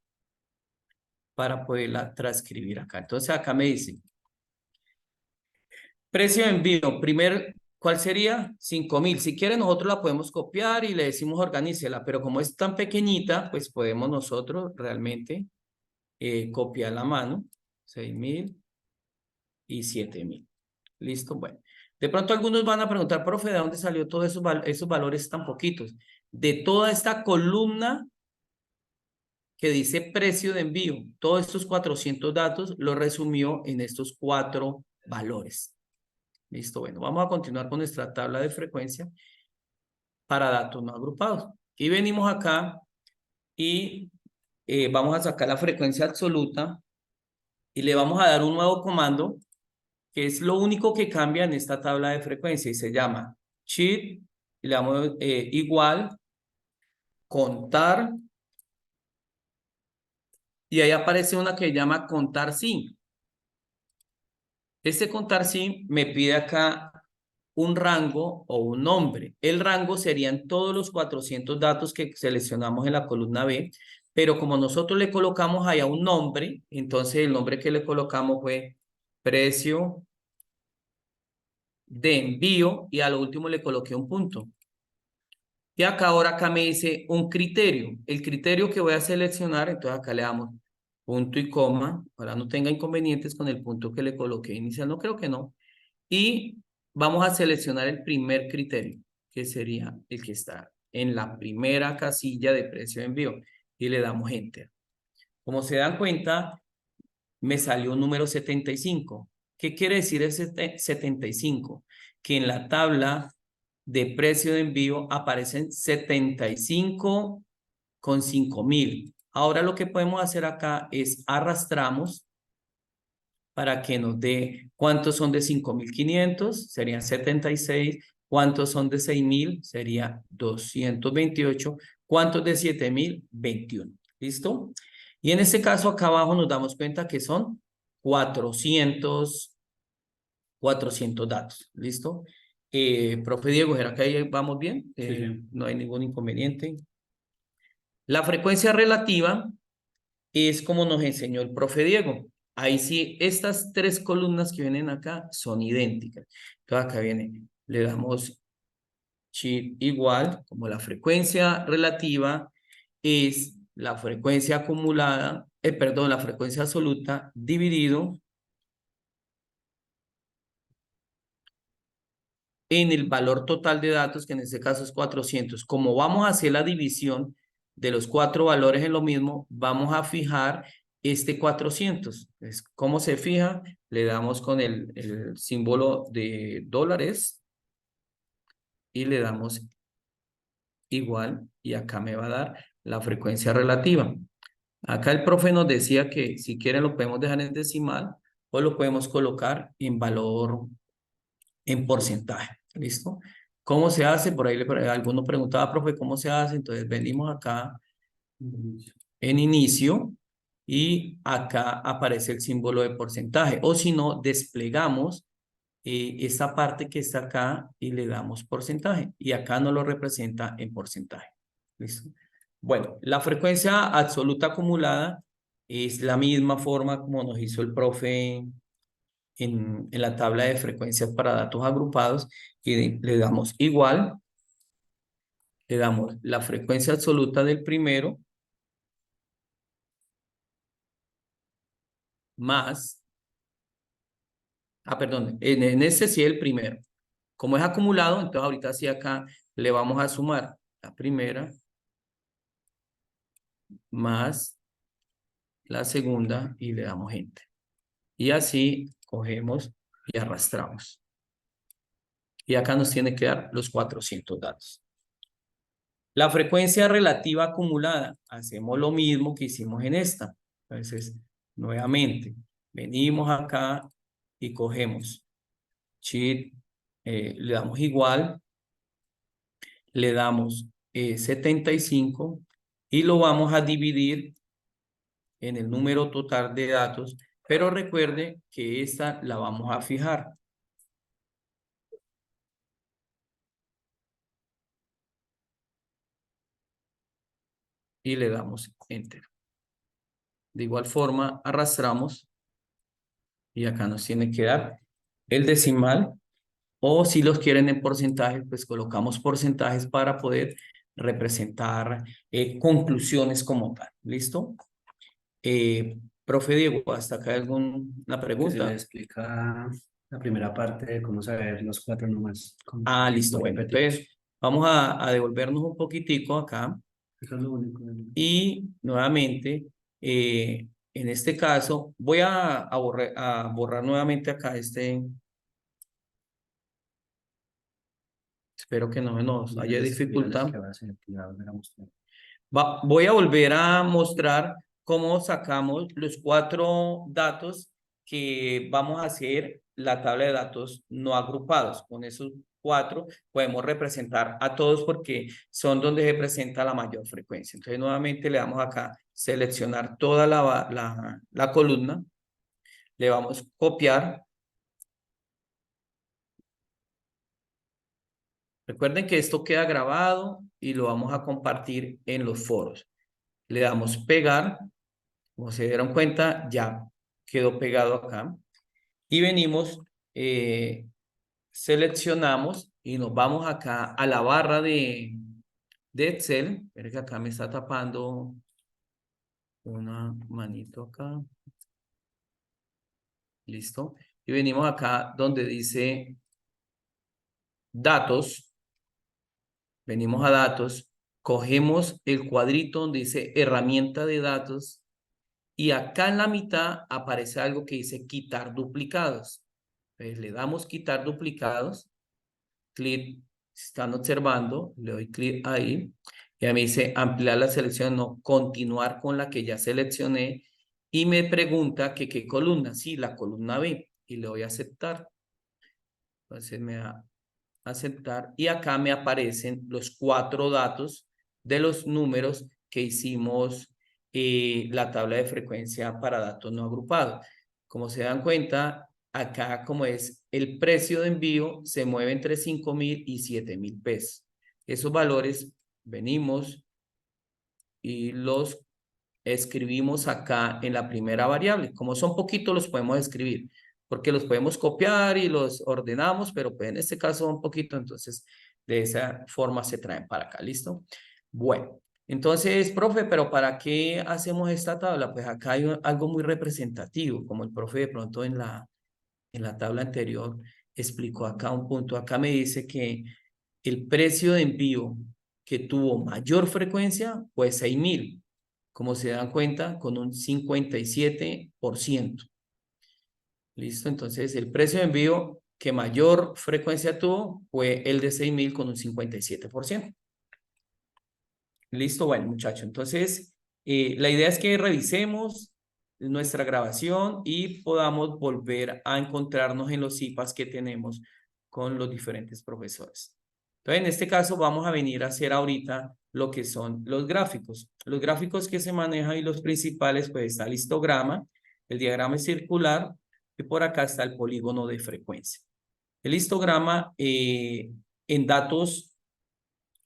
para poderla transcribir acá. Entonces acá me dice, precio de envío, ¿cuál sería? 5.000. Si quiere nosotros la podemos copiar y le decimos organícela, pero como es tan pequeñita, pues podemos nosotros realmente copiar la mano, 6.000 y 7.000. Listo, bueno. De pronto algunos van a preguntar, profe, ¿de dónde salió todos esos valores tan poquitos? De toda esta columna que dice precio de envío. Todos estos 400 datos los resumió en estos 4 valores. Listo, bueno, vamos a continuar con nuestra tabla de frecuencia para datos no agrupados. Y venimos acá y vamos a sacar la frecuencia absoluta y le vamos a dar un nuevo comando que es lo único que cambia en esta tabla de frecuencia y se llama sheet y le damos igual contar y ahí aparece una que llama contar sin. Este contar sin me pide acá un rango o un nombre. El rango serían todos los 400 datos que seleccionamos en la columna B, pero como nosotros le colocamos allá un nombre, entonces el nombre que le colocamos fue precio de envío y a lo último le coloqué un punto. Y acá me dice un criterio. El criterio que voy a seleccionar, entonces acá le damos punto y coma, para no tenga inconvenientes con el punto que le coloqué inicial, no creo que no. Y vamos a seleccionar el primer criterio, que sería el que está en la primera casilla de precio de envío. Y le damos Enter. Como se dan cuenta, me salió un número 75. ¿Qué quiere decir ese 75? Que en la tabla de precio de envío aparecen 75 con 5.000. Ahora lo que podemos hacer acá es arrastramos para que nos dé cuántos son de 5.500, serían 76, cuántos son de 6.000, sería 228, cuántos de 7.000, 21. ¿Listo? Y en este caso acá abajo nos damos cuenta que son 400 datos. ¿Listo? Profe Diego, ¿era que ahí vamos bien? Sí. No hay ningún inconveniente. La frecuencia relativa es como nos enseñó el profe Diego. Ahí sí, estas 3 columnas que vienen acá son idénticas. Entonces acá viene, le damos shift igual, como la frecuencia relativa es la frecuencia acumulada, perdón, la frecuencia absoluta dividido en el valor total de datos, que en este caso es 400. Como vamos a hacer la división de los 4 valores en lo mismo, vamos a fijar este 400. Entonces, ¿cómo se fija? Le damos con el símbolo de dólares y le damos igual y acá me va a dar la frecuencia relativa. Acá el profe nos decía que si quieren lo podemos dejar en decimal o lo podemos colocar en valor en porcentaje. ¿Listo? ¿Cómo se hace? Por ahí alguno preguntaba, profe, ¿cómo se hace? Entonces venimos acá en inicio y acá aparece el símbolo de porcentaje. O si no, desplegamos esta parte que está acá y le damos porcentaje. Y acá nos lo representa en porcentaje. ¿Listo? Bueno, la frecuencia absoluta acumulada es la misma forma como nos hizo el profe en la tabla de frecuencias para datos agrupados y le damos igual, le damos la frecuencia absoluta del primero más, perdón, en ese sí el primero. Como es acumulado, entonces ahorita sí acá le vamos a sumar la primera más la segunda y le damos enter. Y así cogemos y arrastramos. Y acá nos tiene que dar los 400 datos. La frecuencia relativa acumulada, hacemos lo mismo que hicimos en esta. Entonces, nuevamente, venimos acá y cogemos sheet Le damos igual, le damos 75 y lo vamos a dividir en el número total de datos, pero recuerde que esta la vamos a fijar. Y le damos Enter. De igual forma, arrastramos y acá nos tiene que dar el decimal, o si los quieren en porcentajes, pues colocamos porcentajes para poder representar conclusiones como tal. ¿Listo? Profe Diego, ¿hasta acá hay alguna Que se pregunta? le explica la primera parte de cómo saber los 4 números. Ah, listo, Lo bueno. repetimos. Entonces, vamos a devolvernos un poquitico acá. Eso es lo único. Y nuevamente, en este caso, voy a borrar nuevamente acá este. Espero que no nos haya dificultad. Voy a volver a mostrar cómo sacamos los 4 datos que vamos a hacer la tabla de datos no agrupados. Con esos 4 podemos representar a todos porque son donde se presenta la mayor frecuencia. Entonces nuevamente le damos acá seleccionar toda la columna. Le vamos a copiar. Recuerden que esto queda grabado y lo vamos a compartir en los foros. Le damos pegar. Como se dieron cuenta, ya quedó pegado acá. Y venimos, seleccionamos y nos vamos acá a la barra de Excel. Espera que acá me está tapando una manito acá. Listo. Y venimos acá donde dice datos. Venimos a datos. Cogemos el cuadrito donde dice herramienta de datos. Y acá en la mitad aparece algo que dice quitar duplicados. Entonces le damos quitar duplicados, clic, si están observando, le doy clic ahí, y a mí dice ampliar la selección, no, continuar con la que ya seleccioné, y me pregunta que qué columna, sí, la columna B, y le doy a aceptar. Entonces me da aceptar, y acá me aparecen los 4 datos de los números que hicimos la tabla de frecuencia para datos no agrupados. Como se dan cuenta, acá como es el precio de envío, se mueve entre 5.000 y 7.000 pesos. Esos valores venimos y los escribimos acá en la primera variable. Como son poquitos, los podemos escribir, porque los podemos copiar y los ordenamos, pero pues en este caso un poquito, entonces de esa forma se traen para acá, ¿listo? Bueno, entonces, profe, pero ¿para qué hacemos esta tabla? Pues acá hay algo muy representativo, como el profe de pronto en la tabla anterior explicó acá un punto. Acá me dice que el precio de envío que tuvo mayor frecuencia fue 6.000, como se dan cuenta, con un 57%. ¿Listo? Entonces, el precio de envío que mayor frecuencia tuvo fue el de 6.000 con un 57%. Listo, bueno, muchachos. Entonces, la idea es que revisemos nuestra grabación y podamos volver a encontrarnos en los CIPAs que tenemos con los diferentes profesores. Entonces, en este caso, vamos a venir a hacer ahorita lo que son los gráficos. Los gráficos que se manejan y los principales, pues está el histograma, el diagrama circular y por acá está el polígono de frecuencia. El histograma en datos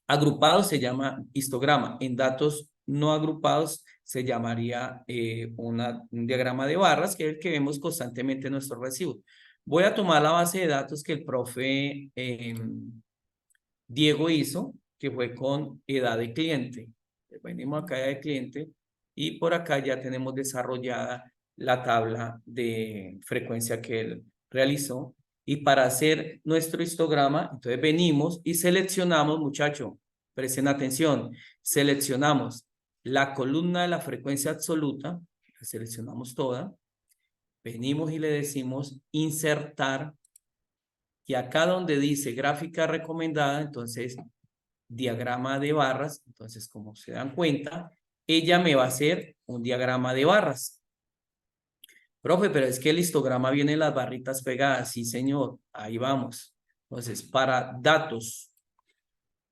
agrupados se llama histograma. En datos no agrupados se llamaría un diagrama de barras, que es el que vemos constantemente en nuestros recibos. Voy a tomar la base de datos que el profe Diego hizo, que fue con edad de cliente. Venimos acá de cliente y por acá ya tenemos desarrollada la tabla de frecuencia que él realizó. Y para hacer nuestro histograma, entonces venimos y seleccionamos, muchachos, presten atención, seleccionamos la columna de la frecuencia absoluta, la seleccionamos toda, venimos y le decimos insertar, y acá donde dice gráfica recomendada, entonces diagrama de barras, entonces como se dan cuenta, ella me va a hacer un diagrama de barras. Profe, pero es que el histograma viene en las barritas pegadas. Sí, señor, ahí vamos. Entonces, para datos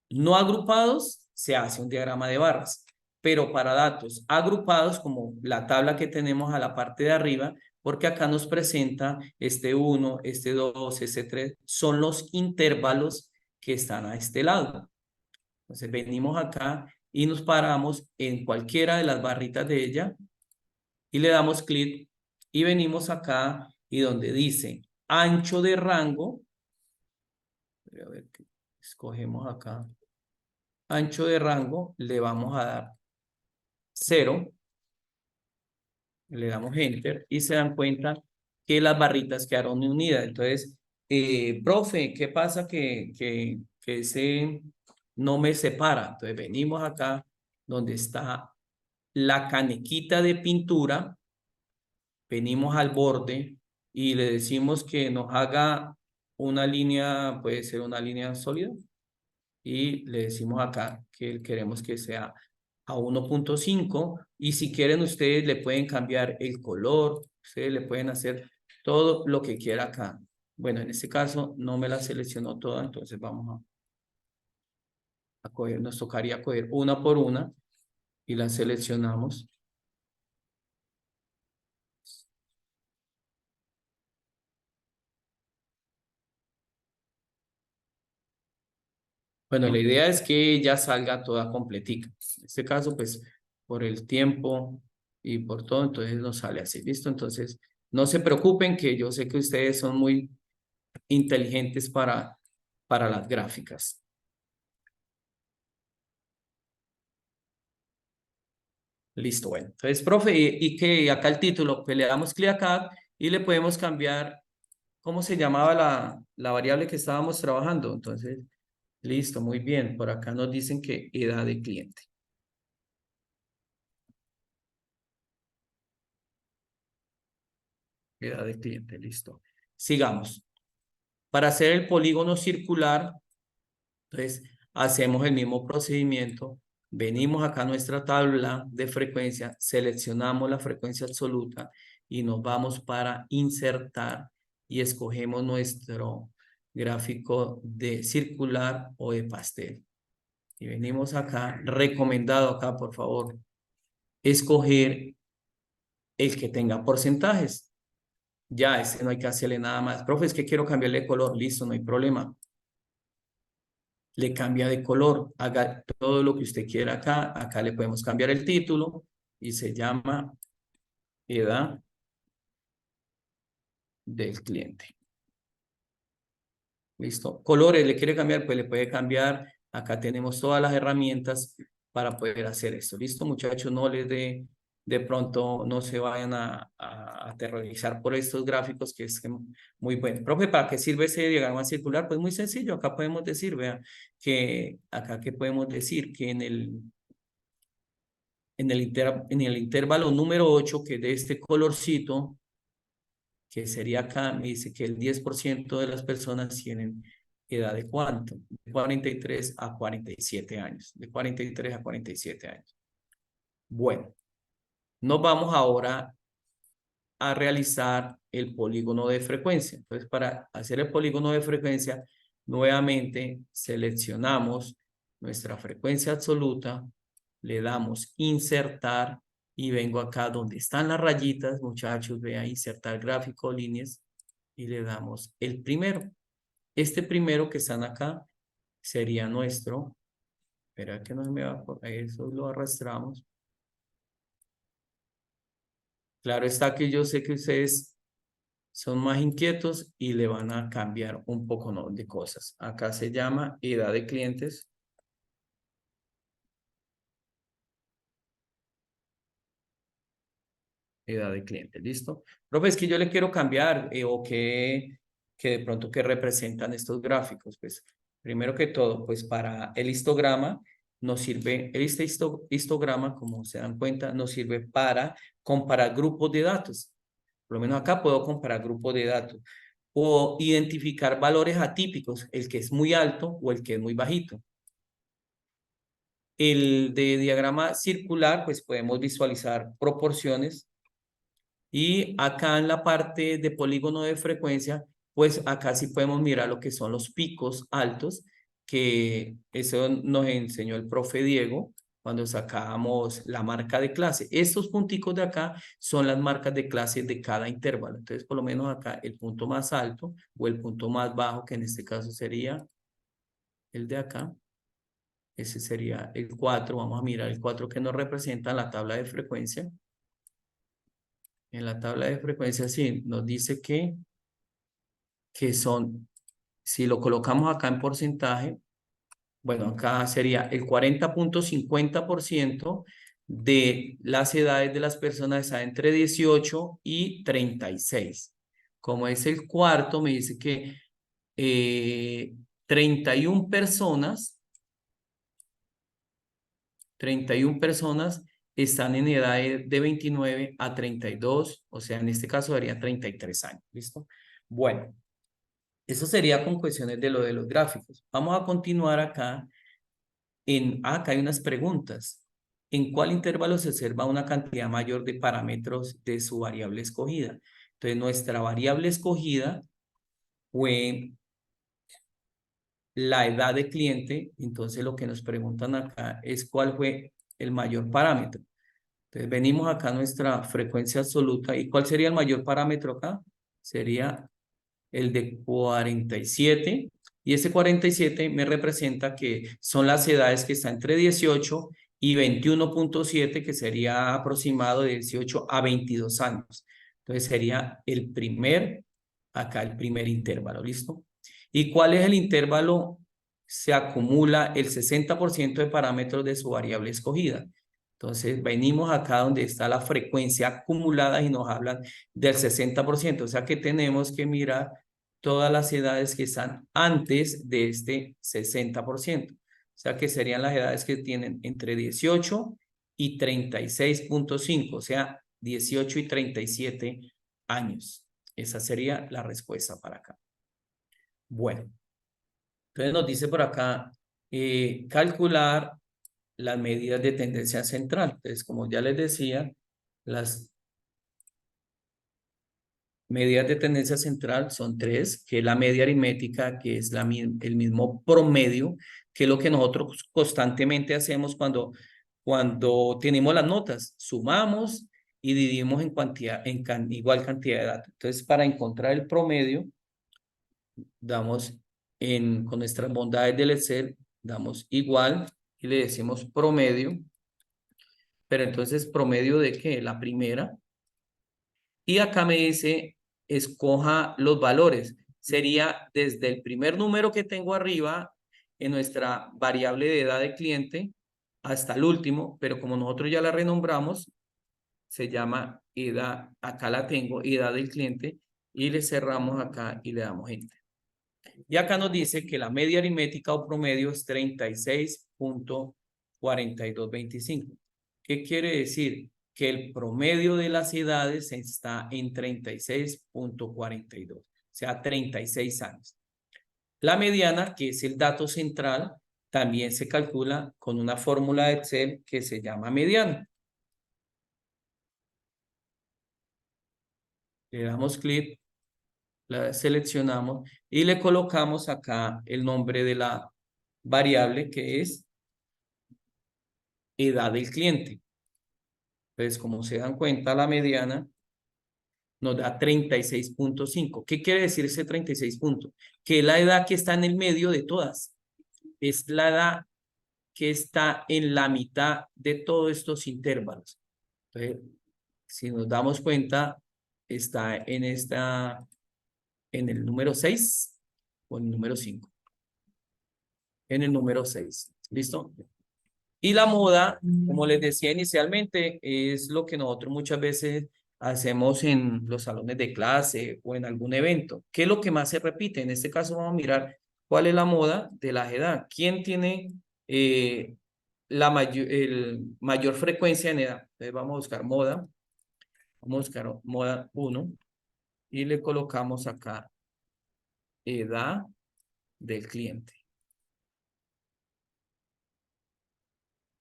no agrupados, se hace un diagrama de barras, pero para datos agrupados, como la tabla que tenemos a la parte de arriba, porque acá nos presenta este 1, este 2, este 3, son los intervalos que están a este lado. Entonces venimos acá y nos paramos en cualquiera de las barritas de ella y le damos clic y venimos acá y donde dice ancho de rango, a ver, escogemos acá, ancho de rango, le vamos a dar 0, le damos enter y se dan cuenta que las barritas quedaron unidas. Entonces, profe, ¿qué pasa que ese no me separa? Entonces venimos acá donde está la canequita de pintura, venimos al borde y le decimos que nos haga una línea, puede ser una línea sólida, y le decimos acá que queremos que sea a 1.5 y si quieren ustedes le pueden cambiar el color, ustedes le pueden hacer todo lo que quiera acá. Bueno, en este caso no me la seleccionó toda, entonces vamos a coger, nos tocaría coger una por una y la seleccionamos. Bueno, la idea es que ya salga toda completica. En este caso, pues, por el tiempo y por todo, entonces nos sale así, ¿listo? Entonces, no se preocupen que yo sé que ustedes son muy inteligentes para las gráficas. Listo, bueno. Entonces, profe, y que acá el título, pues le damos clic acá y le podemos cambiar, ¿cómo se llamaba la variable que estábamos trabajando? Entonces, listo, muy bien. Por acá nos dicen que edad de cliente. Edad de cliente, listo. Sigamos. Para hacer el polígono circular, entonces hacemos el mismo procedimiento. Venimos acá a nuestra tabla de frecuencia, seleccionamos la frecuencia absoluta y nos vamos para insertar y escogemos nuestro gráfico de circular o de pastel. Y venimos acá, recomendado acá, por favor, escoger el que tenga porcentajes. Ya, ese no hay que hacerle nada más. Profe, es que quiero cambiarle de color. Listo, no hay problema. Le cambia de color. Haga todo lo que usted quiera acá. Acá le podemos cambiar el título y se llama edad del cliente. Listo. Colores, le quiere cambiar, pues le puede cambiar. Acá tenemos todas las herramientas para poder hacer esto. Listo, muchachos, no les de pronto no se vayan a aterrorizar por estos gráficos que es muy bueno. Profe, ¿para qué sirve ese diagrama circular? Pues muy sencillo, acá podemos decir, vean, que acá que podemos decir que en el intervalo número 8, que es de este colorcito, que sería acá, me dice que el 10% de las personas tienen edad de cuánto, de 43 a 47 años, de 43 a 47 años. Bueno, nos vamos ahora a realizar el polígono de frecuencia. Entonces, para hacer el polígono de frecuencia, nuevamente seleccionamos nuestra frecuencia absoluta, le damos insertar y vengo acá donde están las rayitas, muchachos, vean, insertar gráfico, líneas y le damos el primero. Este primero que están acá sería nuestro, espera que no me va por eso, lo arrastramos. Claro está que yo sé que ustedes son más inquietos y le van a cambiar un poco, ¿no?, de cosas. Acá se llama edad de clientes. Edad de cliente, ¿listo? Profe, es que yo le quiero cambiar o que de pronto que representan estos gráficos. Pues primero que todo, pues para el histograma nos sirve, este histograma, como se dan cuenta, nos sirve para comparar grupos de datos. Por lo menos acá puedo comparar grupos de datos o identificar valores atípicos, el que es muy alto o el que es muy bajito. El de diagrama circular, pues podemos visualizar proporciones. Y acá en la parte de polígono de frecuencia pues acá sí podemos mirar lo que son los picos altos, que eso nos enseñó el profe Diego cuando sacábamos la marca de clase. Estos punticos de acá son las marcas de clase de cada intervalo. Entonces, por lo menos acá el punto más alto o el punto más bajo, que en este caso sería el de acá. Ese sería el 4. Vamos a mirar el 4 que nos representa en la tabla de frecuencia. En la tabla de frecuencia sí nos dice que son, si lo colocamos acá en porcentaje, bueno, acá sería el 40.50% de las edades de las personas está entre 18 y 36. Como es el cuarto, me dice que 31 personas 31 personas están en edad de 29 a 32, o sea, en este caso daría 33 años, ¿listo? Bueno, eso sería con cuestiones de lo de los gráficos. Vamos a continuar acá. Acá hay unas preguntas. ¿En cuál intervalo se observa una cantidad mayor de parámetros de su variable escogida? Entonces, nuestra variable escogida fue la edad de cliente. Entonces, lo que nos preguntan acá es cuál fue el mayor parámetro. Entonces, venimos acá a nuestra frecuencia absoluta. ¿Y cuál sería el mayor parámetro acá? Sería el de 47. Y ese 47 me representa que son las edades que están entre 18 y 21.7, que sería aproximado de 18 a 22 años. Entonces, sería acá el primer intervalo, ¿listo? ¿Y cuál es el intervalo? Se acumula el 60% de parámetros de su variable escogida. Entonces, venimos acá donde está la frecuencia acumulada y nos hablan del 60%. O sea que tenemos que mirar todas las edades que están antes de este 60%. O sea que serían las edades que tienen entre 18 y 36.5, o sea, 18 y 37 años. Esa sería la respuesta para acá. Bueno, entonces nos dice por acá, calcular las medidas de tendencia central. Entonces, como ya les decía, las medidas de tendencia central son tres, que es la media aritmética, que es el mismo promedio, que es lo que nosotros constantemente hacemos cuando tenemos las notas. Sumamos y dividimos en igual cantidad de datos. Entonces, para encontrar el promedio, damos con nuestras bondades del Excel, damos igual y le decimos promedio. Pero entonces, ¿promedio de qué? La primera. Y acá me dice, escoja los valores. Sería desde el primer número que tengo arriba en nuestra variable de edad de cliente hasta el último, pero como nosotros ya la renombramos, se llama edad, acá la tengo, edad del cliente, y le cerramos acá y le damos enter. Y acá nos dice que la media aritmética o promedio es 36.4225. ¿Qué quiere decir? Que el promedio de las edades está en 36.42, o sea, 36 años. La mediana, que es el dato central, también se calcula con una fórmula de Excel que se llama mediana. Le damos clic, la seleccionamos y le colocamos acá el nombre de la variable, que es edad del cliente. Entonces, como se dan cuenta, la mediana nos da 36.5. ¿Qué quiere decir ese 36 puntos? Que es la edad que está en el medio de todas. Es la edad que está en la mitad de todos estos intervalos. Entonces, si nos damos cuenta, está en el número 6 o en el número 5. En el número 6. ¿Listo? Y la moda, como les decía inicialmente, es lo que nosotros muchas veces hacemos en los salones de clase o en algún evento. ¿Qué es lo que más se repite? En este caso vamos a mirar cuál es la moda de la edad. ¿Quién tiene mayor frecuencia en edad? Entonces vamos a buscar moda. Vamos a buscar moda 1 y le colocamos acá edad del cliente.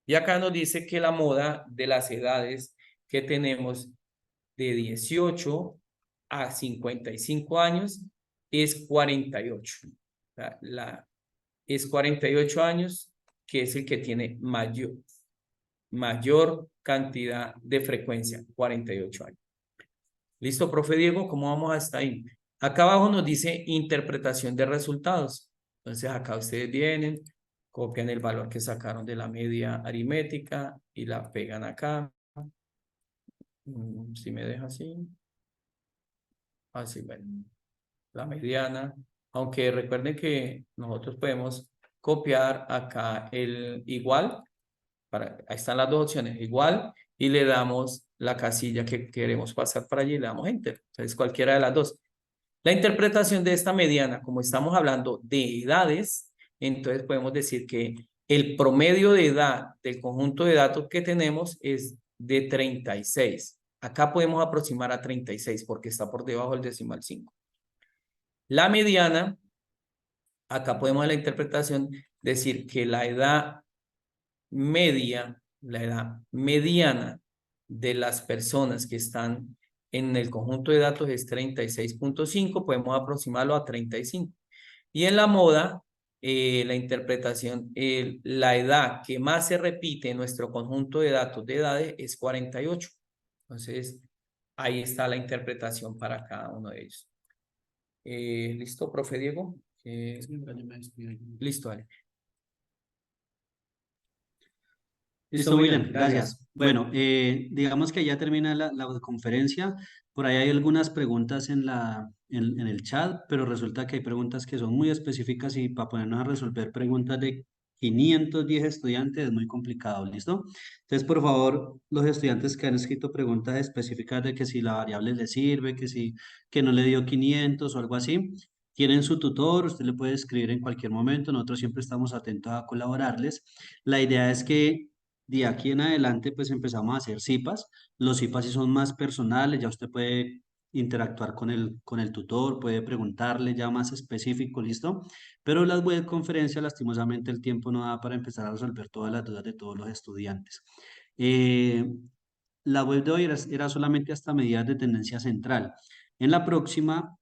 Y acá nos dice que la moda de las edades que tenemos de 18 a 55 años es 48. O sea, es 48 años, que es el que tiene mayor cantidad de frecuencia, 48 años. ¿Listo, profe Diego? ¿Cómo vamos hasta ahí? Acá abajo nos dice interpretación de resultados. Entonces acá ustedes vienen, copian el valor que sacaron de la media aritmética y la pegan acá. Si me deja así. Así, bueno, la mediana. Aunque recuerden que nosotros podemos copiar acá el igual. Ahí están las dos opciones, igual, y le damos la casilla que queremos pasar para allí y le damos enter. Entonces, cualquiera de las dos. La interpretación de esta mediana, como estamos hablando de edades, entonces podemos decir que el promedio de edad del conjunto de datos que tenemos es de 36. Acá podemos aproximar a 36 porque está por debajo del decimal 5. La mediana, acá podemos en la interpretación decir que la edad mediana de las personas que están en el conjunto de datos es 36.5, podemos aproximarlo a 35. Y en la moda, la interpretación, la edad que más se repite en nuestro conjunto de datos de edades es 48. Entonces, ahí está la interpretación para cada uno de ellos. ¿Listo, profe Diego? Listo, vale. Listo, William, Gracias. gracias. Bueno, digamos que ya termina la conferencia. Por ahí hay algunas preguntas en el chat, pero resulta que hay preguntas que son muy específicas y para ponernos a resolver preguntas de 510 estudiantes es muy complicado, ¿listo? Entonces, por favor, los estudiantes que han escrito preguntas específicas de que si la variable le sirve, que no le dio 500 o algo así, tienen su tutor, usted le puede escribir en cualquier momento, nosotros siempre estamos atentos a colaborarles. La idea es que de aquí en adelante, pues empezamos a hacer cipas. Los cipas sí son más personales, ya usted puede interactuar con el tutor, puede preguntarle ya más específico, ¿listo? Pero las webconferencias, lastimosamente, el tiempo no da para empezar a resolver todas las dudas de todos los estudiantes. Eh, la web de hoy era solamente hasta medidas de tendencia central. En la próxima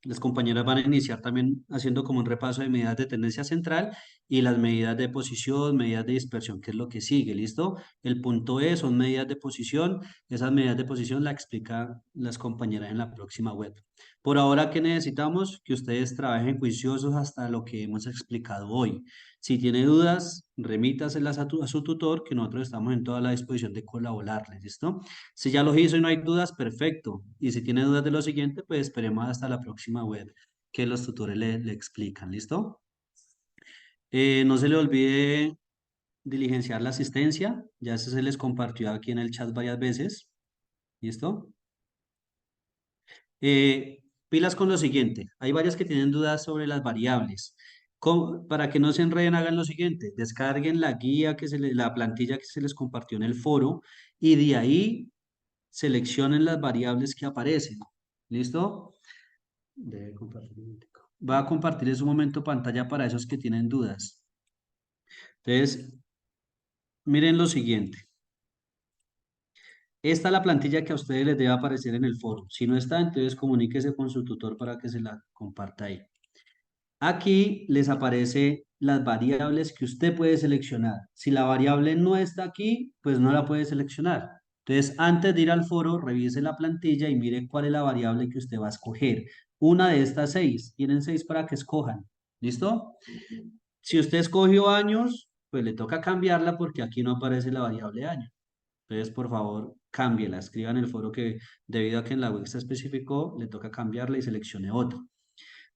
las compañeras van a iniciar también haciendo como un repaso de medidas de tendencia central y las medidas de posición, medidas de dispersión, que es lo que sigue, ¿listo? El punto E son medidas de posición. Esas medidas de posición la explican las compañeras en la próxima web. Por ahora, ¿qué necesitamos? Que ustedes trabajen juiciosos hasta lo que hemos explicado hoy. Si tiene dudas, remítaselas a su tutor, que nosotros estamos en toda la disposición de colaborarles, ¿listo? Si ya los hizo y no hay dudas, perfecto. Y si tiene dudas de lo siguiente, pues esperemos hasta la próxima web que los tutores le explican. ¿Listo? No se le olvide diligenciar la asistencia. Ya se les compartió aquí en el chat varias veces. ¿Listo? Pilas con lo siguiente. Hay varias que tienen dudas sobre las variables. Para que no se enreden, hagan lo siguiente. Descarguen la guía, la plantilla que se les compartió en el foro y de ahí seleccionen las variables que aparecen. ¿Listo? Debe compartir un momentico. Va a compartir en su momento pantalla para esos que tienen dudas. Entonces, miren lo siguiente. Esta es la plantilla que a ustedes les debe aparecer en el foro. Si no está, entonces comuníquese con su tutor para que se la comparta ahí. Aquí les aparece las variables que usted puede seleccionar. Si la variable no está aquí, pues no la puede seleccionar. Entonces, antes de ir al foro, revise la plantilla y mire cuál es la variable que usted va a escoger. Una de estas 6. Tienen 6 para que escojan. ¿Listo? Si usted escogió años, pues le toca cambiarla porque aquí no aparece la variable año. Entonces, por favor, cámbiela. Escriba en el foro que debido a que en la web se especificó, le toca cambiarla y seleccione otra.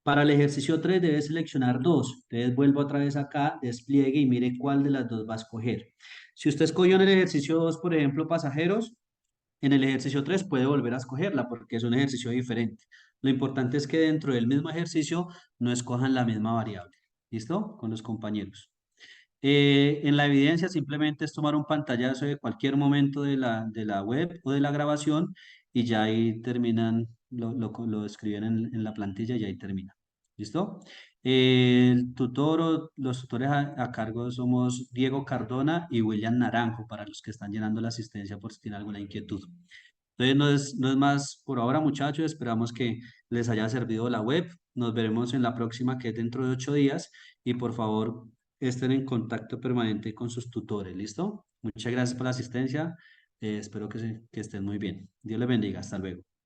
Para el ejercicio 3 debe seleccionar dos. Entonces vuelvo otra vez acá, despliegue y mire cuál de las dos va a escoger. Si usted escogió en el ejercicio 2, por ejemplo, pasajeros, en el ejercicio 3 puede volver a escogerla porque es un ejercicio diferente. Lo importante es que dentro del mismo ejercicio no escojan la misma variable. ¿Listo? Con los compañeros. En la evidencia simplemente es tomar un pantallazo de cualquier momento de la web o de la grabación y ya ahí terminan, lo escriben en la plantilla y ahí termina. ¿Listo? El tutor o los tutores a cargo somos Diego Cardona y William Naranjo para los que están llenando la asistencia por si tienen alguna inquietud. Entonces no es más por ahora, muchachos. Esperamos que les haya servido la web. Nos veremos en la próxima, que es dentro de 8 días. Y por favor, estén en contacto permanente con sus tutores. ¿Listo? Muchas gracias por la asistencia. Espero que estén muy bien. Dios les bendiga. Hasta luego.